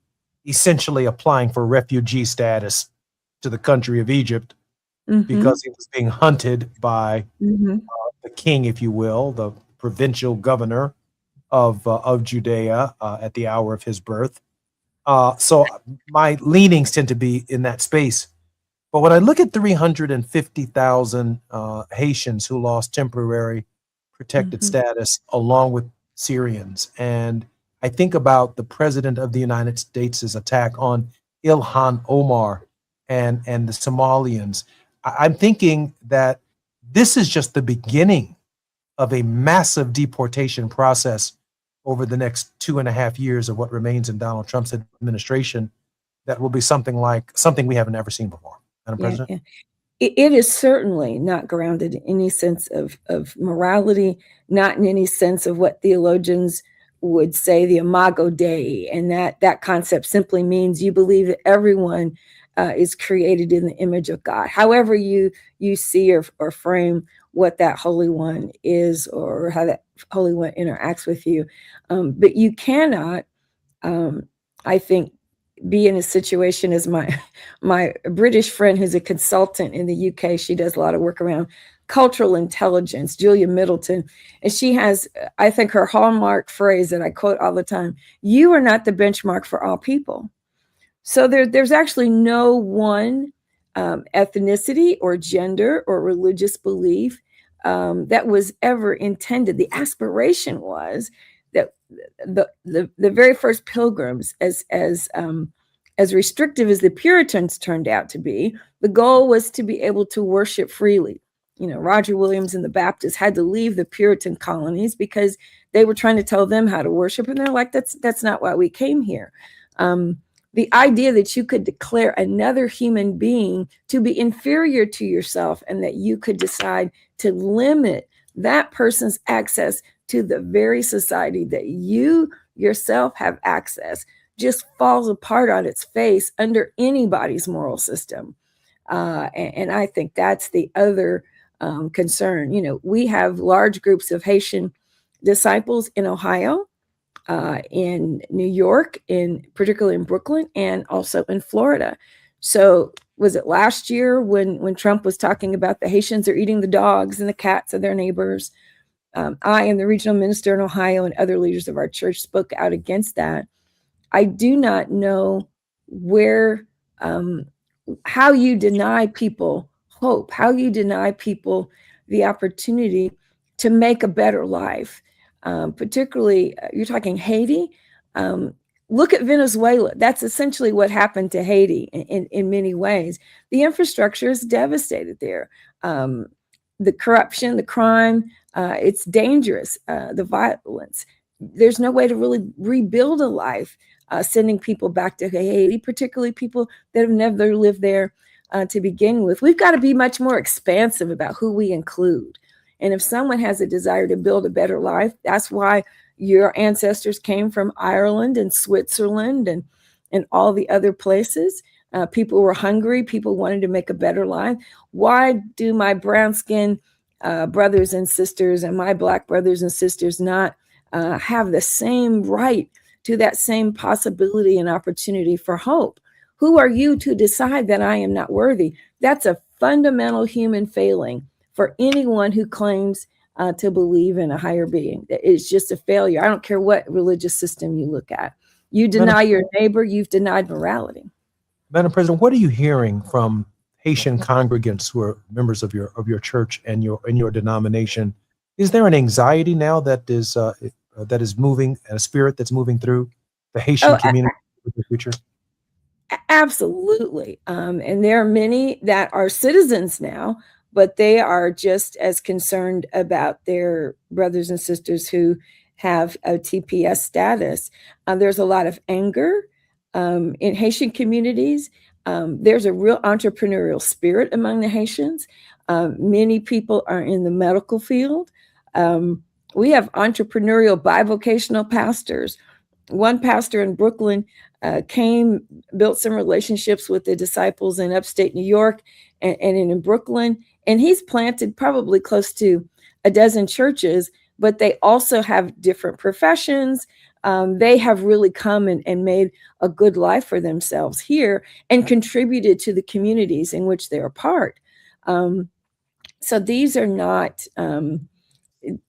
essentially applying for refugee status to the country of Egypt because he was being hunted by the king, if you will, the provincial governor of Judea at the hour of his birth. So my leanings tend to be in that space. But when I look at 350,000 Haitians who lost temporary protected status along with Syrians, and I think about the president of the United States' attack on Ilhan Omar and the Somalians, I'm thinking that this is just the beginning of a massive deportation process over the next 2.5 years of what remains in Donald Trump's administration that will be something we haven't ever seen before. Madam President? Yeah. It is certainly not grounded in any sense of morality, not in any sense of what theologians would say the imago Dei, and that concept simply means you believe that everyone is created in the image of God. However you see or frame what that Holy One is or how that Holy One interacts with you. But you cannot, I think, be in a situation as my British friend who's a consultant in the UK. She does a lot of work around cultural intelligence, Julia Middleton. And she has, I think, her hallmark phrase that I quote all the time: you are not the benchmark for all people. So there's actually no one ethnicity or gender or religious belief that was ever intended. The aspiration was that the very first pilgrims, as restrictive as the Puritans turned out to be, the goal was to be able to worship freely. You know, Roger Williams and the Baptists had to leave the Puritan colonies because they were trying to tell them how to worship, and they're like, that's not why we came here. The idea that you could declare another human being to be inferior to yourself and that you could decide to limit that person's access to the very society that you yourself have access just falls apart on its face under anybody's moral system. And I think that's the other concern. You know, we have large groups of Haitian disciples in Ohio, in New York, particularly in Brooklyn, and also in Florida. So was it last year when Trump was talking about the Haitians are eating the dogs and the cats of their neighbors? I and the regional minister in Ohio and other leaders of our church spoke out against that. I do not know how you deny people hope, how you deny people the opportunity to make a better life. Particularly, you're talking Haiti. Look at Venezuela. That's essentially what happened to Haiti in many ways. The infrastructure is devastated there. The corruption, the crime, it's dangerous, the violence. There's no way to really rebuild a life sending people back to Haiti, particularly people that have never lived there to begin with. We've got to be much more expansive about who we include. And if someone has a desire to build a better life, that's why your ancestors came from Ireland and Switzerland and all the other places. People were hungry. People wanted to make a better life. Why do my brown skinned brothers and sisters and my Black brothers and sisters not have the same right to that same possibility and opportunity for hope? Who are you to decide that I am not worthy? That's a fundamental human failing for anyone who claims to believe in a higher being. It's just a failure. I don't care what religious system you look at. You deny your neighbor, you've denied morality. Madam President, what are you hearing from Haitian congregants who are members of your church and your denomination? Is there an anxiety now that is moving, and a spirit that's moving through the Haitian community with the future? Absolutely. And there are many that are citizens now, but they are just as concerned about their brothers and sisters who have a TPS status. There's a lot of anger in Haitian communities. There's a real entrepreneurial spirit among the Haitians. Many people are in the medical field. We have entrepreneurial bivocational pastors. One pastor in Brooklyn built some relationships with the disciples in upstate New York and in Brooklyn, and he's planted probably close to a dozen churches, but they also have different professions. They have really come and made a good life for themselves here and contributed to the communities in which they're a part. So these are not,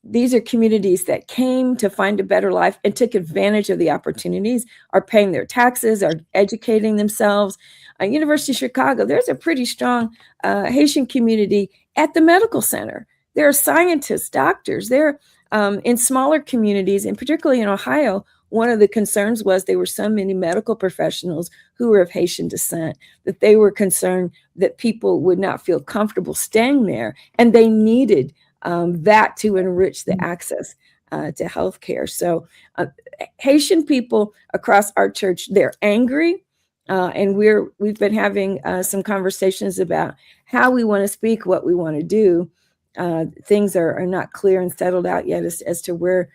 these are communities that came to find a better life and took advantage of the opportunities, are paying their taxes, are educating themselves. University of Chicago, there's a pretty strong Haitian community at the medical center. There are scientists, doctors. There in smaller communities, and particularly in Ohio, one of the concerns was there were so many medical professionals who were of Haitian descent that they were concerned that people would not feel comfortable staying there, and they needed that to enrich the access to healthcare. So Haitian people across our church, they're angry, and we've been having some conversations about how we want to speak, what we want to do. Things are not clear and settled out yet as to where,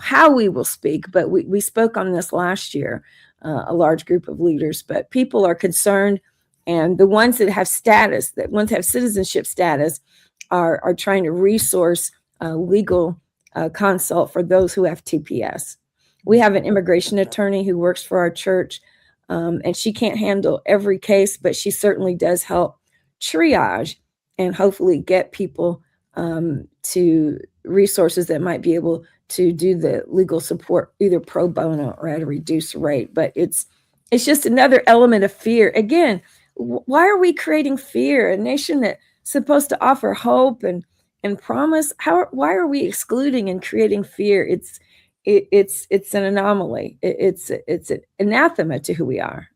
how we will speak. But we spoke on this last year, a large group of leaders, but people are concerned. And the ones that have status, that ones have citizenship status, are trying to resource legal consult for those who have TPS. We have an immigration attorney who works for our church, and she can't handle every case, but she certainly does help triage and hopefully get people to resources that might be able to do the legal support either pro bono or at a reduced rate. But it's just another element of fear. Again, why are we creating fear? A nation that's supposed to offer hope and promise. Why are we excluding and creating fear? It's an anomaly. It's an anathema to who we are.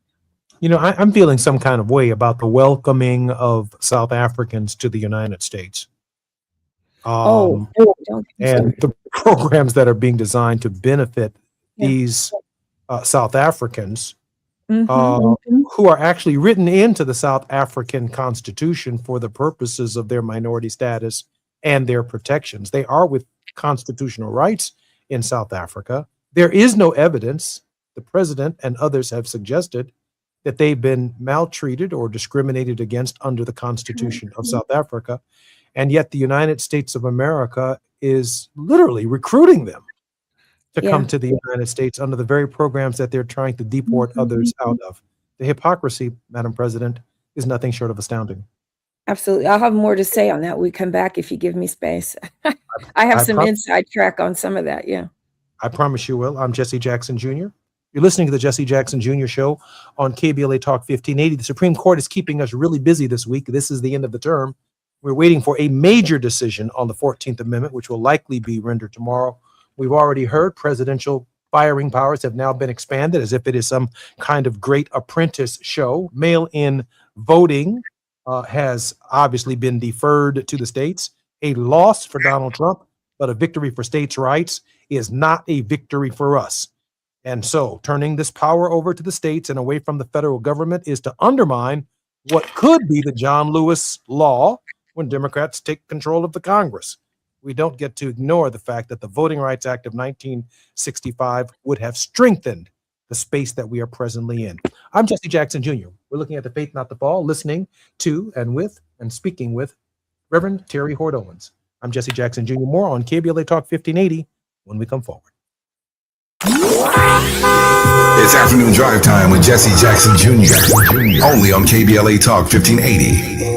I'm feeling some kind of way about the welcoming of South Africans to the United States. And the programs that are being designed to benefit these South Africans who are actually written into the South African Constitution for the purposes of their minority status and their protections. They are with constitutional rights in South Africa. There is no evidence, the president and others have suggested, that they've been maltreated or discriminated against under the Constitution of South Africa. And yet the United States of America is literally recruiting them to come to the United States under the very programs that they're trying to deport others out of. The hypocrisy, Madam President, is nothing short of astounding. Absolutely. I'll have more to say on that. We come back if you give me space. I have some inside track on some of that. Yeah. I promise you will. I'm Jesse Jackson Jr. You're listening to the Jesse Jackson Jr. Show on KBLA Talk 1580. The Supreme Court is keeping us really busy this week. This is the end of the term. We're waiting for a major decision on the 14th Amendment, which will likely be rendered tomorrow. We've already heard presidential firing powers have now been expanded as if it is some kind of great apprentice show. Mail-in voting has obviously been deferred to the states. A loss for Donald Trump, but a victory for states' rights is not a victory for us. And so turning this power over to the states and away from the federal government is to undermine what could be the John Lewis law when Democrats take control of the Congress. We don't get to ignore the fact that the Voting Rights Act of 1965 would have strengthened the space that we are presently in. I'm Jesse Jackson Jr. We're looking at the faith, not the fall, listening to and with and speaking with Reverend Terry Hord Owens. I'm Jesse Jackson Jr. More on KBLA Talk 1580 when we come forward. It's afternoon drive time with Jesse Jackson Jr. Only on KBLA Talk 1580.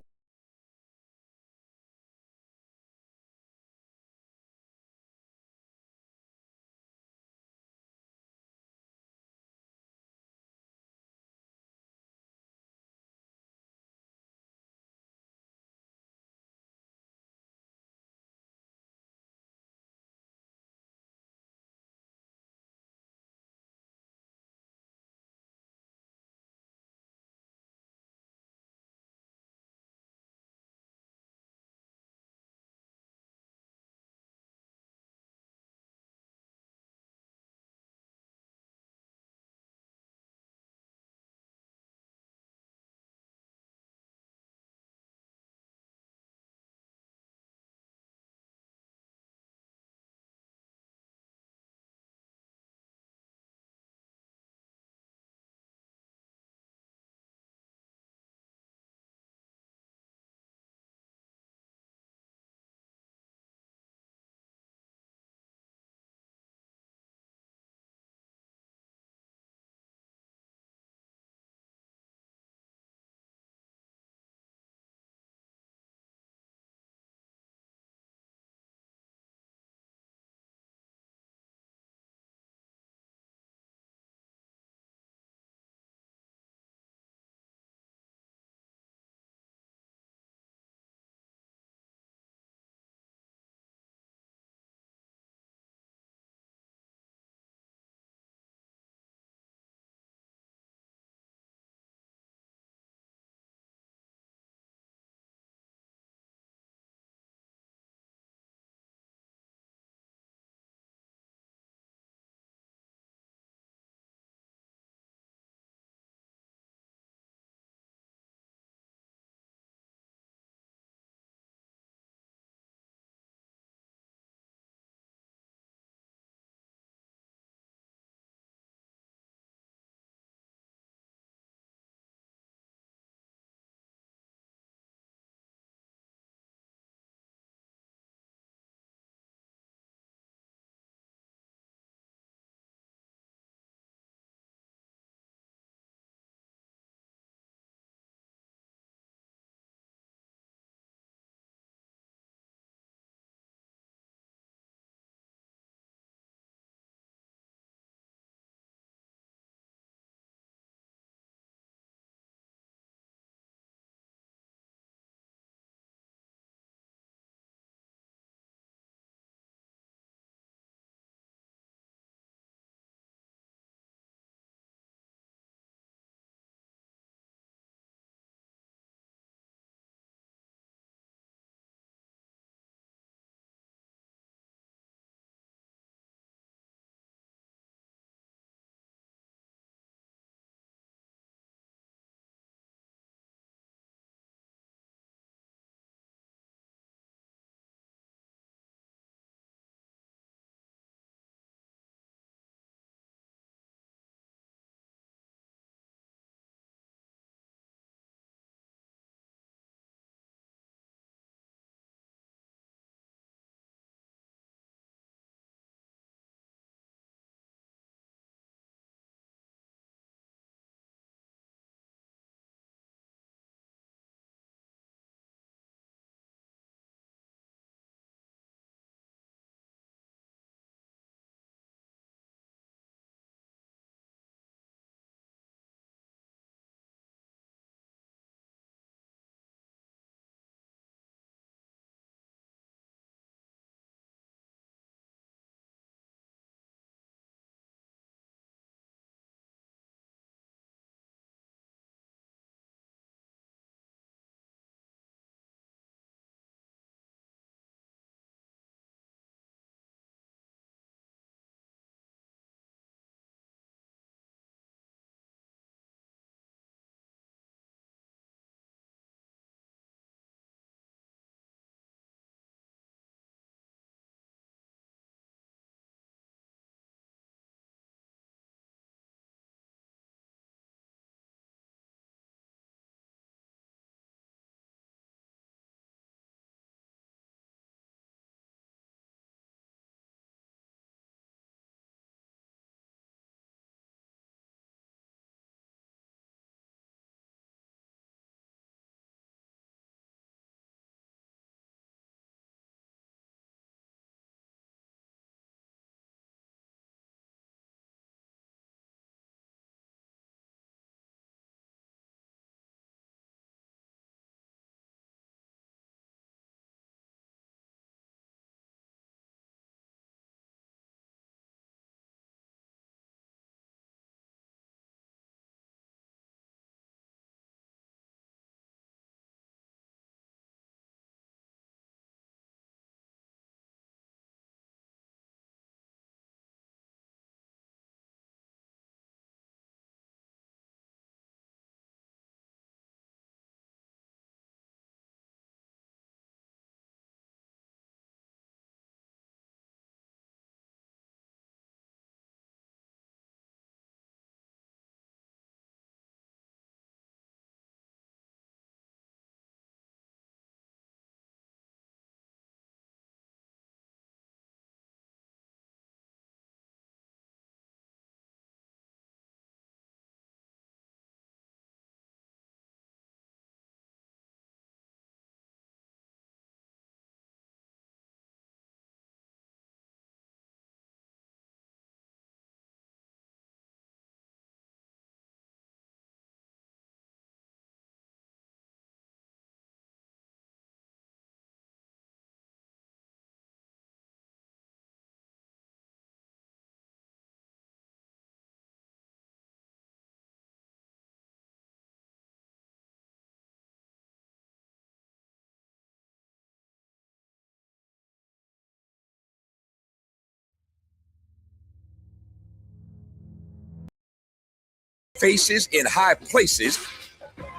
faces in high places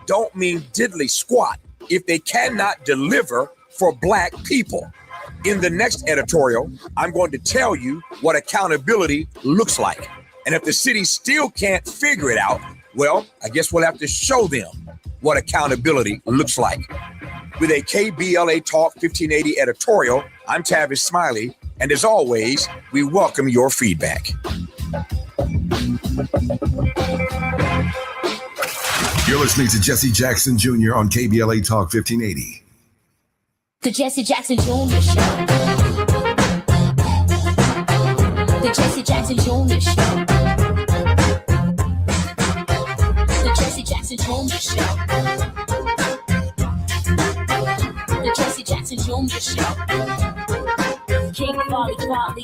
don't mean diddly squat if they cannot deliver for black people. In the next editorial, I'm going to tell you what accountability looks like. And if the city still can't figure it out, well, I guess we'll have to show them what accountability looks like. With a KBLA Talk 1580 editorial, I'm Tavis Smiley, and as always, we welcome your feedback. You're listening to Jesse Jackson Jr. on KBLA Talk 1580. The Jesse Jackson Jr. Show. The Jesse Jackson Jr. Show. The Jesse Jackson Jr. Show. The Jesse Jackson Jr. Show. King Volley, drop the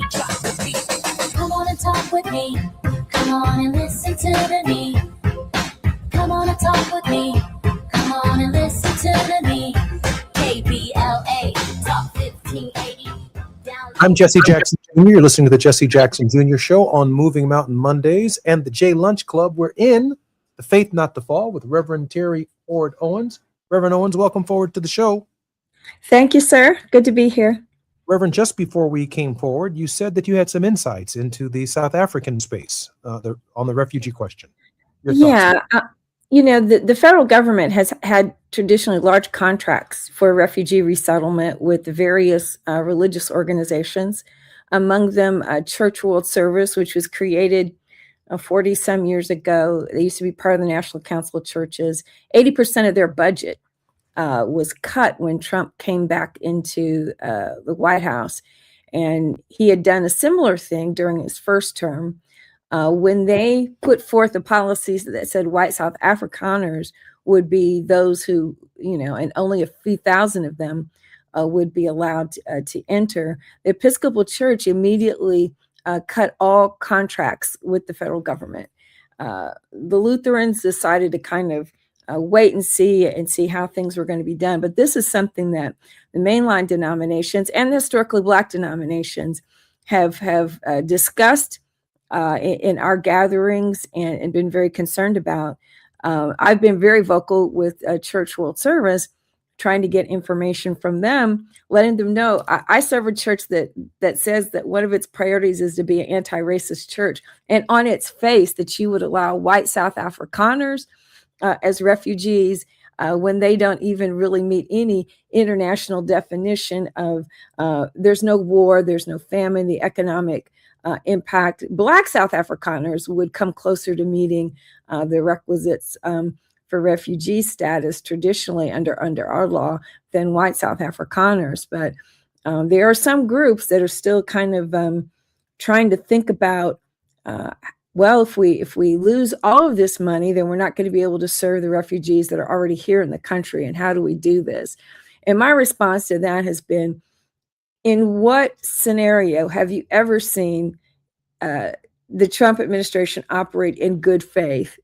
beat. Come on and talk with me. Come on and listen to me. Come on and talk with me. Come on and listen to me. KBLA Talk 1580. I'm Jesse Jackson Jr. You're listening to the Jesse Jackson Jr. Show on Moving Mountain Mondays and the J Lunch Club. We're in The Faith Not to Fall with Reverend Terry Ford Owens. Reverend Owens, welcome forward to the show. Thank you, sir. Good to be here. Reverend, just before we came forward, you said that you had some insights into the South African space on the refugee question. Your thoughts? Yeah, the federal government has had traditionally large contracts for refugee resettlement with the various religious organizations, among them Church World Service, which was created 40 some years ago. They used to be part of the National Council of Churches. 80% of their budget was cut when Trump came back into the White House. And he had done a similar thing during his first term. When they put forth the policies that said white South Afrikaners would be those who, and only a few thousand of them would be allowed to enter, the Episcopal Church immediately cut all contracts with the federal government. The Lutherans decided to kind of wait and see how things were going to be done. But this is something that the mainline denominations and the historically Black denominations have discussed in our gatherings and been very concerned about. I've been very vocal with Church World Service, trying to get information from them, letting them know I serve a church that says that one of its priorities is to be an anti-racist church. And on its face, that you would allow white South Afrikaners as refugees when they don't even really meet any international definition of there's no war, there's no famine, the economic impact. Black South Afrikaners would come closer to meeting the requisites for refugee status traditionally under our law than white South Afrikaners. But there are some groups that are still kind of trying to think about, well, if we lose all of this money, then we're not going to be able to serve the refugees that are already here in the country. And how do we do this? And my response to that has been, in what scenario have you ever seen the Trump administration operate in good faith?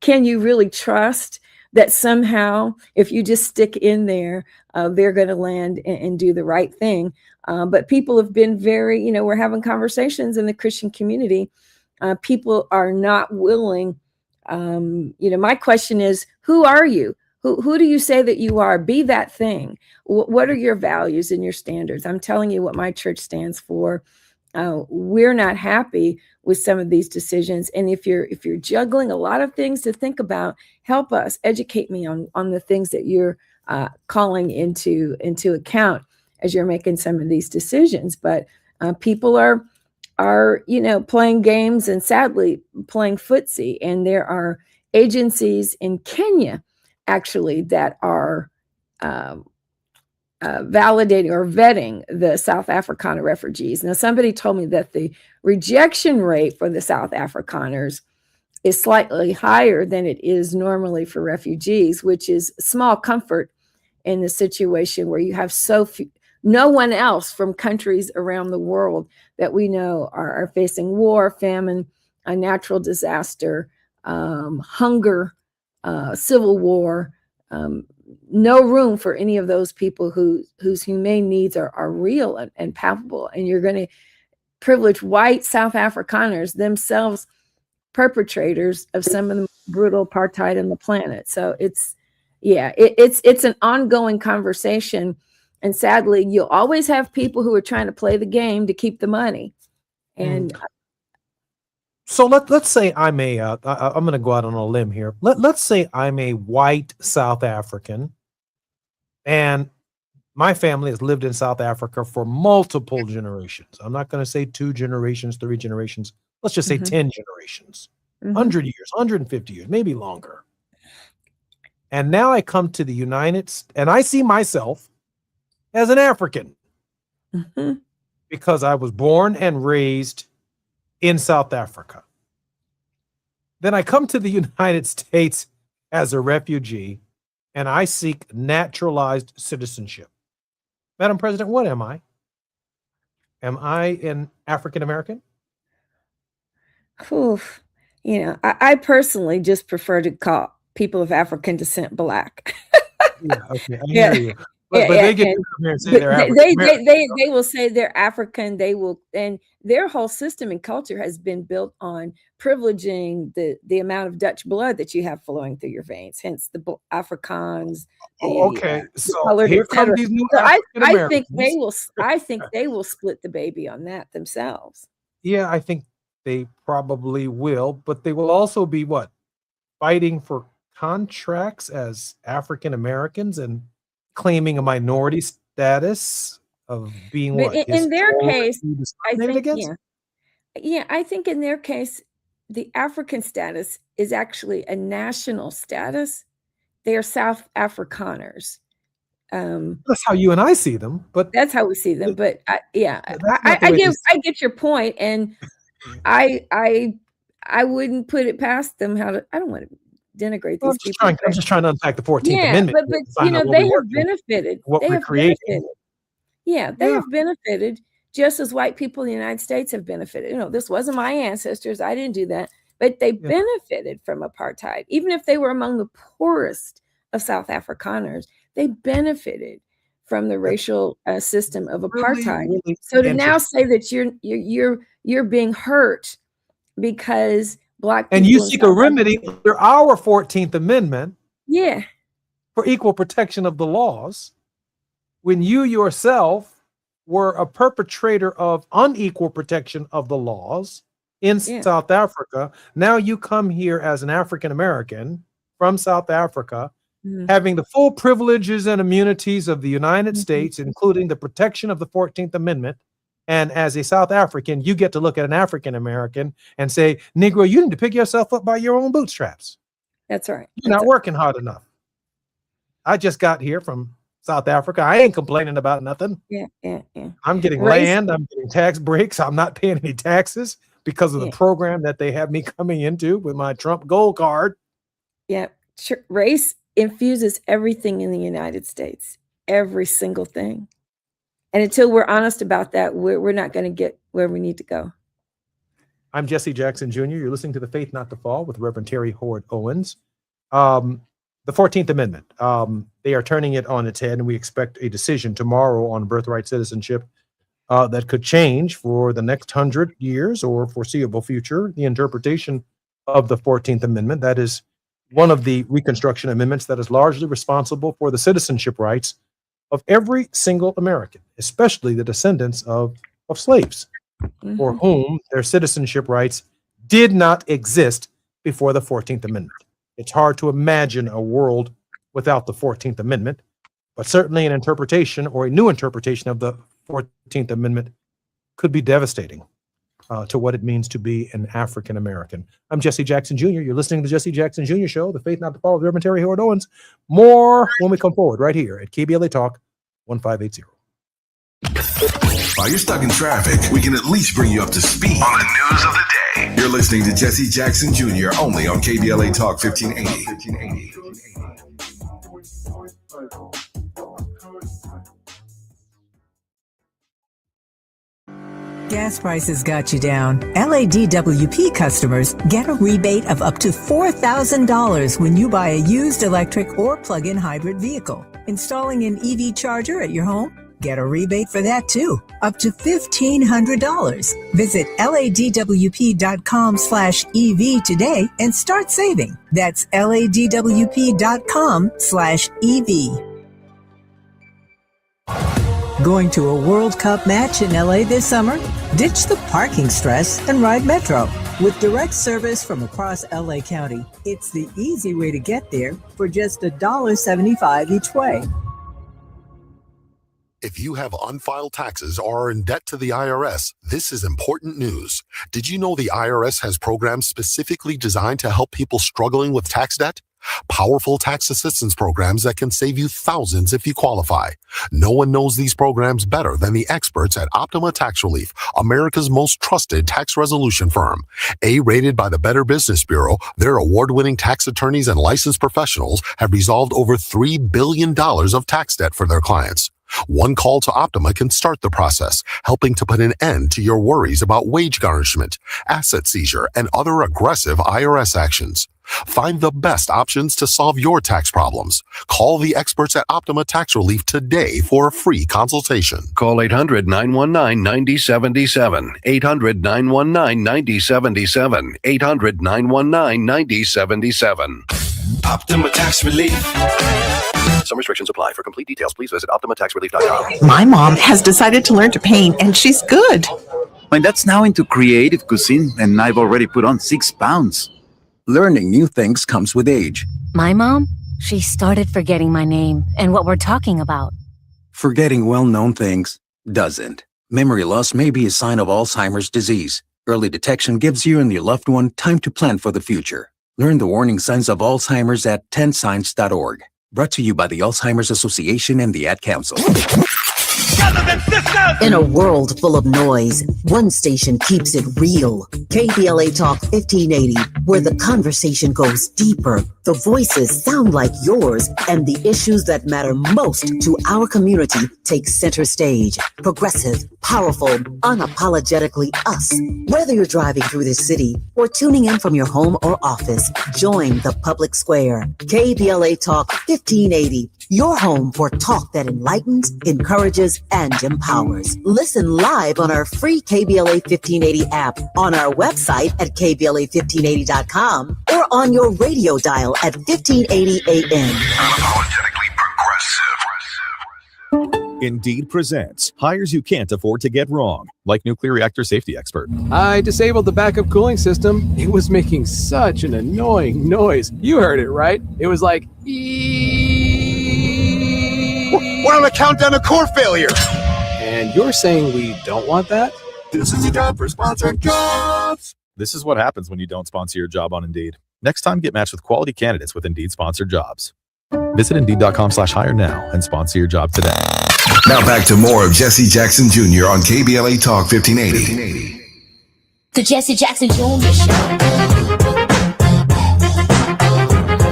Can you really trust that somehow, if you just stick in there, they're going to land and do the right thing? But people have been very, we're having conversations in the Christian community. People are not willing. My question is, who are you? Who do you say that you are? Be that thing. What are your values and your standards? I'm telling you what my church stands for. We're not happy with some of these decisions. And if you're juggling a lot of things to think about, help us, educate me on the things that you're calling into account as you're making some of these decisions. But people are playing games and sadly playing footsie. And there are agencies in Kenya actually that are validating or vetting the South Afrikaner refugees. Now, somebody told me that the rejection rate for the South Afrikaners is slightly higher than it is normally for refugees, which is small comfort in the situation where you have so few, no one else from countries around the world that we know are facing war, famine, a natural disaster, hunger, civil war, no room for any of those people whose humane needs are real and palpable. And you're going to privilege white South Afrikaners, themselves perpetrators of some of the brutal apartheid on the planet. So it's an ongoing conversation. And sadly, you'll always have people who are trying to play the game to keep the money. And so let's say I'm I'm going to go out on a limb here. Let's say I'm a white South African, and my family has lived in South Africa for multiple generations. I'm not going to say 2 generations, 3 generations. Let's just say 10 generations, 100 years, 150 years, maybe longer. And now I come to the United States and I see myself as an African because I was born and raised in South Africa. Then I come to the United States as a refugee and I seek naturalized citizenship. Madam President, what am I? Am I an African American? Oof. I personally just prefer to call people of African descent Black. Yeah, okay, I hear you. But they get to come here and say they're African. They will say they're African. They will, and their whole system and culture has been built on privileging the amount of Dutch blood that you have flowing through your veins. Hence the Afrikaans. Okay, so here come these new African Americans. I think they will split the baby on that themselves. Yeah, I think they probably will, but they will also be what? Fighting for contracts as African Americans and claiming a minority status of being what? In their case, I think, against? I think in their case, the African status is actually a national status. They are South Afrikaners. That's how you and I see them, but that's how we see them. But I get your point, and I wouldn't put it past them. I don't want to denigrate these people. I'm just trying to unpack the 14th Amendment. But they have benefited. They have benefited. Yeah, they have benefited just as white people in the United States have benefited. This wasn't my ancestors. I didn't do that. But they benefited from apartheid. Even if they were among the poorest of South Afrikaners, they benefited from the racial system of apartheid. So to now say that you're being hurt because Black people and you seek a remedy under our 14th Amendment, for equal protection of the laws, when you yourself were a perpetrator of unequal protection of the laws in South Africa. Now you come here as an African American from South Africa, having the full privileges and immunities of the United States, including the protection of the 14th Amendment. And as a South African, you get to look at an African American and say, Negro, you need to pick yourself up by your own bootstraps. That's right. You're not working hard enough. I just got here from South Africa. I ain't complaining about nothing. Yeah. I'm getting land. I'm getting tax breaks. I'm not paying any taxes because of the program that they have me coming into with my Trump Gold Card. Yeah. Race infuses everything in the United States. Every single thing. And until we're honest about that, we're not going to get where we need to go. I'm Jesse Jackson Jr. You're listening to The Faith Not to Fall with Reverend Terry Hord Owens. The 14th Amendment, they are turning it on its head, and we expect a decision tomorrow on birthright citizenship that could change for the next 100 years or foreseeable future the interpretation of the 14th Amendment. That is one of the Reconstruction Amendments that is largely responsible for the citizenship rights of every single American, especially the descendants of slaves, for whom their citizenship rights did not exist before the 14th Amendment. It's hard to imagine a world without the 14th Amendment, but certainly an interpretation or a new interpretation of the 14th Amendment could be devastating to what it means to be an African American. I'm Jesse Jackson Jr. You're listening to the Jesse Jackson Jr. Show, The Faith Not to Fall with Reverend Terry Hord Owens. More when we come forward right here at KBLA Talk 1580. While you're stuck in traffic, we can at least bring you up to speed on the news of the day. You're listening to Jesse Jackson Jr. only on KBLA Talk 1580. Gas prices got you down. LADWP customers get a rebate of up to $4,000 when you buy a used electric or plug-in hybrid vehicle. Installing an EV charger at your home? Get a rebate for that too, up to $1,500. Visit ladwp.com/EV today and start saving. That's ladwp.com/EV. Going to a World Cup match in LA this summer? Ditch the parking stress and ride Metro. With direct service from across LA County, it's the easy way to get there for just $1.75 each way. If you have unfiled taxes or are in debt to the IRS, this is important news. Did you know the IRS has programs specifically designed to help people struggling with tax debt? Powerful tax assistance programs that can save you thousands if you qualify. No one knows these programs better than the experts at Optima Tax Relief, America's most trusted tax resolution firm. A-rated by the Better Business Bureau, their award-winning tax attorneys and licensed professionals have resolved over $3 billion of tax debt for their clients. One call to Optima can start the process, helping to put an end to your worries about wage garnishment, asset seizure, and other aggressive IRS actions. Find the best options to solve your tax problems. Call the experts at Optima Tax Relief today for a free consultation. Call 800-919-9077. 800-919-9077. 800-919-9077. Optima Tax Relief. Some restrictions apply. For complete details, please visit OptimaTaxRelief.com. My mom has decided to learn to paint, and she's good. My dad's now into creative cuisine, and I've already put on 6 pounds. Learning new things comes with age. My mom, she started forgetting my name and what we're talking about. Forgetting well-known things doesn't. Memory loss may be a sign of Alzheimer's disease. Early detection gives you and your loved one time to plan for the future. Learn the warning signs of Alzheimer's at 10signs.org. Brought to you by the Alzheimer's Association and the Ad Council. In a world full of noise, one station keeps it real. KBLA Talk 1580, where the conversation goes deeper, the voices sound like yours, and the issues that matter most to our community take center stage. Progressive, powerful, unapologetically us. Whether you're driving through the city or tuning in from your home or office, join the public square. KBLA Talk 1580, your home for talk that enlightens, encourages, and empowers. Listen live on our free KBLA 1580 app, on our website at kbla1580.com, or on your radio dial at 1580 AM. Unapologetically progressive. Indeed presents hires you can't afford to get wrong, like nuclear reactor safety expert. I disabled the backup cooling system. It was making such an annoying noise. You heard it, right? It was like, we're on a countdown to core failure. And you're saying we don't want that? This is the job for sponsored jobs. This is what happens when you don't sponsor your job on Indeed. Next time, get matched with quality candidates with Indeed sponsored jobs. Visit Indeed.com/hire now and sponsor your job today. Now back to more of Jesse Jackson Jr. on KBLA Talk 1580. The Jesse Jackson Jr. Show.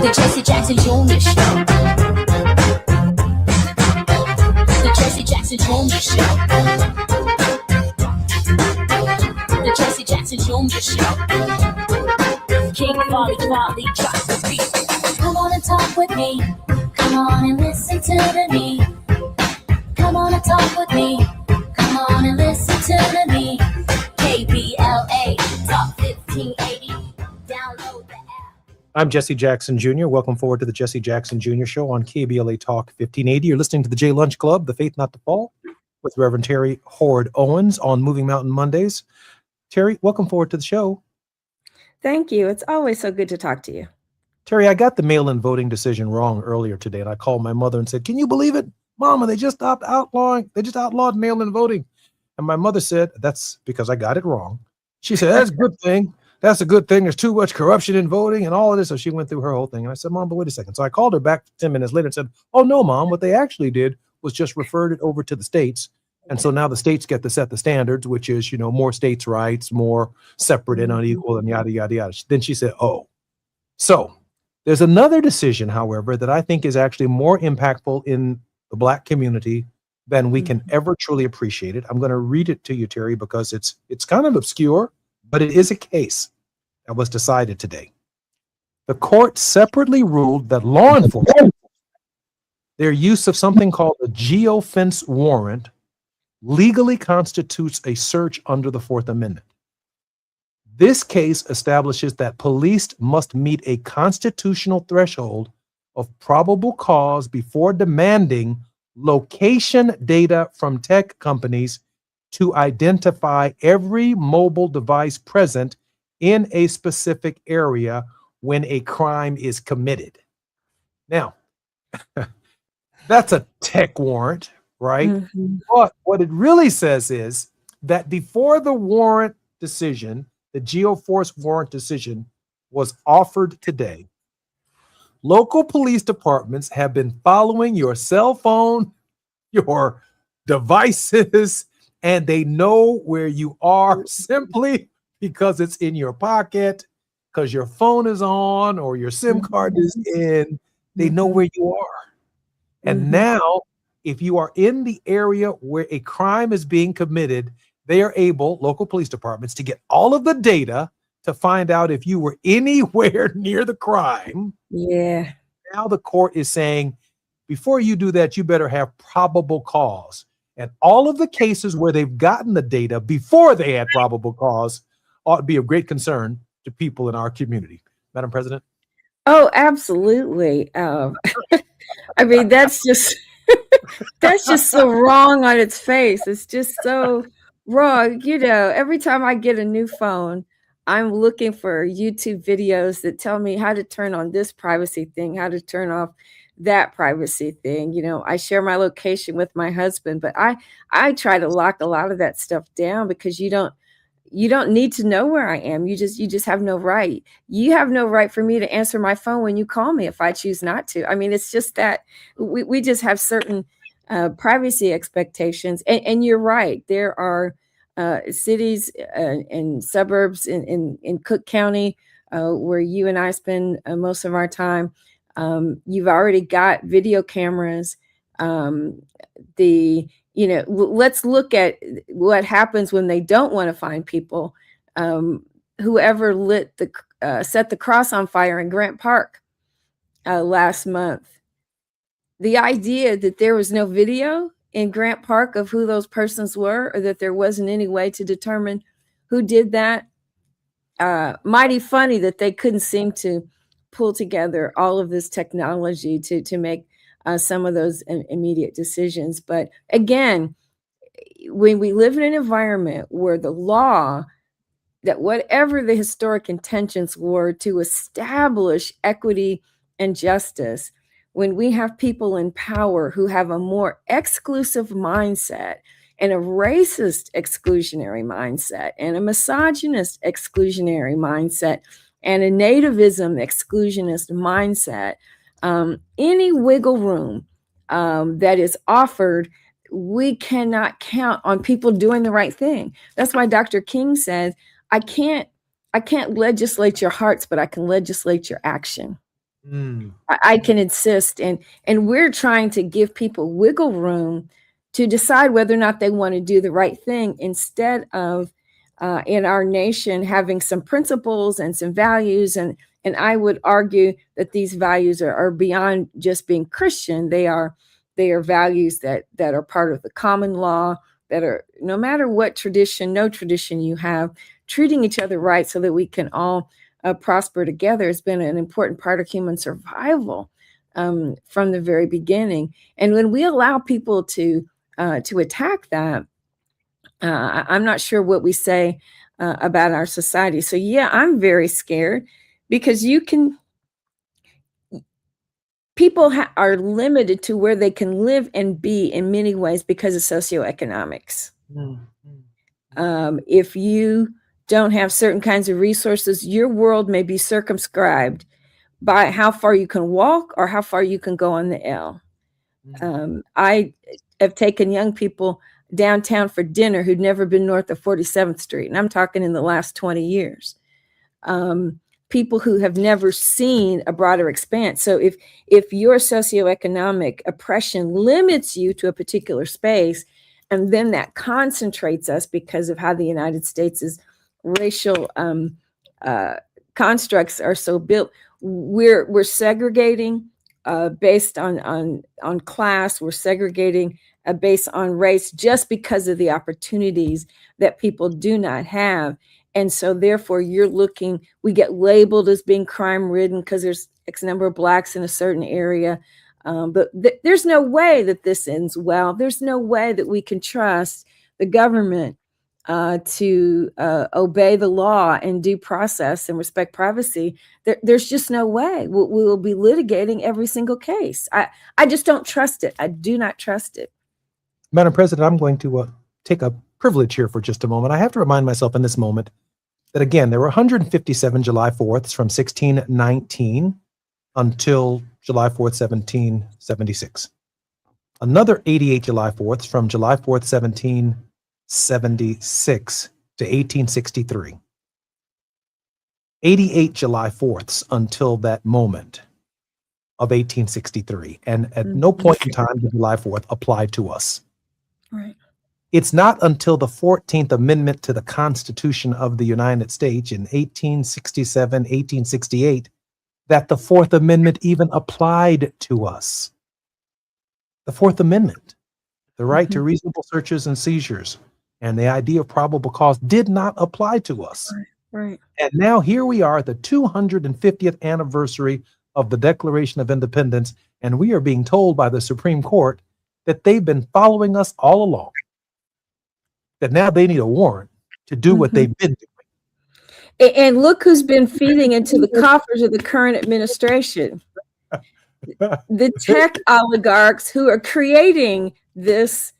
The Jesse Jackson Jr. Show. The Jesse Jackson Jr. Show. The Jesse Jackson Jr. Show. King Volley drops the beat. Come on and talk with me. Come on and listen to the me. Come on and talk with me. Come on and listen to the me. KBLA Talk 1580. Download the app. I'm Jesse Jackson Jr. Welcome forward to the Jesse Jackson Jr. Show on KBLA Talk 1580. You're listening to the J Lunch Club, The Faith Not to Fall, with Reverend Terry Hord Owens on Moving Mountain Mondays. Terry, welcome forward to the show. Thank you. It's always so good to talk to you. Terry, I got the mail-in voting decision wrong earlier today, and I called my mother and said, "Can you believe it? Mama, they just outlawed mail-in voting." And my mother said, "That's because I got it wrong." She said, "That's a good thing. That's a good thing. There's too much corruption in voting and all of this." So she went through her whole thing. And I said, "Mom, but wait a second." So I called her back 10 minutes later and said, "Oh, no, Mom. What they actually did was just referred it over to the states. And so now the states get to set the standards, which is, more states' rights, more separate and unequal and yada, yada, yada." Then she said, "Oh." So there's another decision, however, that I think is actually more impactful in the Black community than we can ever truly appreciate it. I'm going to read it to you, Terry, because it's kind of obscure, but it is a case that was decided today. The court separately ruled that law enforcement Their use of something called a geofence warrant legally constitutes a search under the Fourth Amendment. This case establishes that police must meet a constitutional threshold of probable cause before demanding location data from tech companies to identify every mobile device present in a specific area when a crime is committed. Now, that's a tech warrant, right? Mhm. But what it really says is that before the warrant decision, the GeoForce warrant decision was offered today, local police departments have been following your cell phone, your devices, and they know where you are simply because it's in your pocket, because your phone is on or your SIM card is in. They know where you are. And now, if you are in the area where a crime is being committed, they are able, local police departments, to get all of the data to find out if you were anywhere near the crime. Yeah. Now the court is saying, before you do that, you better have probable cause. And all of the cases where they've gotten the data before they had probable cause ought to be of great concern to people in our community. Madam President? Oh, absolutely. I mean, that's just that's just so wrong on its face. It's just so wrong. You know, every time I get a new phone, I'm looking for YouTube videos that tell me how to turn on this privacy thing, how to turn off that privacy thing. You know, I share my location with my husband, but I try to lock a lot of that stuff down because you don't need to know where I am. You just have no right. You have no right for me to answer my phone when you call me if I choose not to. I mean, it's just that we just have certain privacy expectations. And you're right. There are cities and suburbs in Cook County where you and I spend most of our time. You've already got video cameras. Let's look at what happens when they don't want to find people. Whoever set the cross on fire in Grant Park last month. The idea that there was no video in Grant Park of who those persons were, or that there wasn't any way to determine who did that. Mighty funny that they couldn't seem to pull together all of this technology to make some of those immediate decisions. But again, when we live in an environment where the law, that whatever the historic intentions were to establish equity and justice, when we have people in power who have a more exclusive mindset and a racist exclusionary mindset and a misogynist exclusionary mindset and a nativism exclusionist mindset, any wiggle room that is offered, we cannot count on people doing the right thing. That's why Dr. King says, I can't legislate your hearts, but I can legislate your action. I can insist, and we're trying to give people wiggle room to decide whether or not they want to do the right thing, instead of in our nation having some principles and some values. And I would argue that these values are beyond just being Christian. They are values that are part of the common law, that are, no matter what tradition, no tradition you have, treating each other right so that we can all prosper together has been an important part of human survival from the very beginning. And when we allow people to attack that, I'm not sure what we say about our society. So yeah, I'm very scared, because people are limited to where they can live and be in many ways because of socioeconomics. If you don't have certain kinds of resources, your world may be circumscribed by how far you can walk or how far you can go on the L. I have taken young people downtown for dinner who'd never been north of 47th Street. And I'm talking in the last 20 years. People who have never seen a broader expanse. So if your socioeconomic oppression limits you to a particular space, and then that concentrates us because of how the United States' racial constructs are so built, we're segregating based on class. We're segregating based on race just because of the opportunities that people do not have. And so therefore we get labeled as being crime ridden because there's X number of blacks in a certain area. But there's no way that this ends well. There's no way that we can trust the government to obey the law and due process and respect privacy. There's just no way. We will be litigating every single case. I just don't trust it. I do not trust it. Madam President, I'm going to take a privilege here for just a moment. I have to remind myself in this moment that, again, there were 157 July 4ths from 1619 until July 4th, 1776. Another 88 July 4ths from July 4th, 1776 to 1863. 88 July 4ths until that moment of 1863. And at no point in time did July 4th apply to us. Right. It's not until the 14th Amendment to the Constitution of the United States in 1867, 1868, that the Fourth Amendment even applied to us. The Fourth Amendment, the right to reasonable searches and seizures, and the idea of probable cause did not apply to us. Right. And now here we are, the 250th anniversary of the Declaration of Independence, and we are being told by the Supreme Court that they've been following us all along, that now they need a warrant to do what they've been doing. And look who's been feeding into the coffers of the current administration. The tech oligarchs who are creating this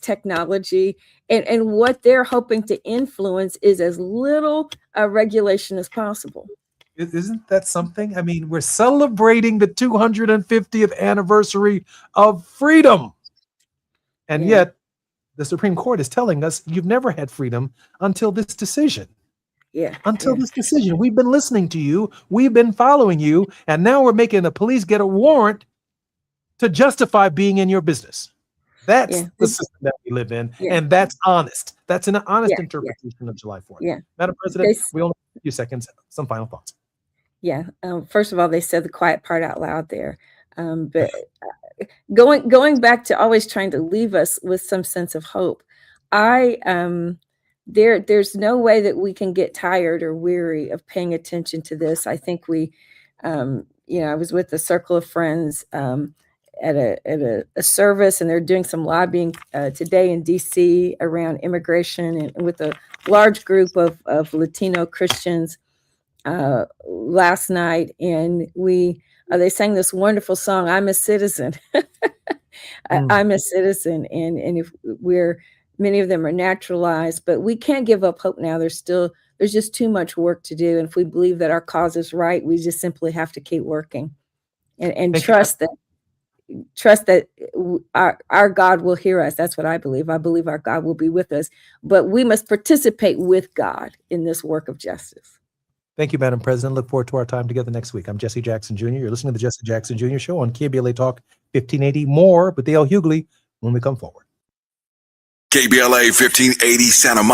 technology, and what they're hoping to influence is as little regulation as possible. Isn't that something? I mean, we're celebrating the 250th anniversary of freedom. And yet the Supreme Court is telling us you've never had freedom until this decision. Until this decision. We've been listening to you. We've been following you. And now we're making the police get a warrant to justify being in your business. That's the system that we live in. And that's honest. That's an honest interpretation of July 4th. Madam President, we only have a few seconds. Some final thoughts. First of all, they said the quiet part out loud there. But going back to always trying to leave us with some sense of hope. There's no way that we can get tired or weary of paying attention to this. I think I was with a circle of friends at a service, and they're doing some lobbying today in DC around immigration, and with a large group of Latino Christians last night. And they sang this wonderful song, "I'm a Citizen." I'm a citizen. And if many of them are naturalized, but we can't give up hope now. There's just too much work to do. And if we believe that our cause is right, we just simply have to keep working and trust that our God will hear us. That's what I believe. I believe our God will be with us, but we must participate with God in this work of justice. Thank you, Madam President. Look forward to our time together next week. I'm Jesse Jackson Jr. You're listening to the Jesse Jackson Jr. Show on KBLA Talk 1580. More with Dale Hughley when we come forward. KBLA 1580 Santa Monica.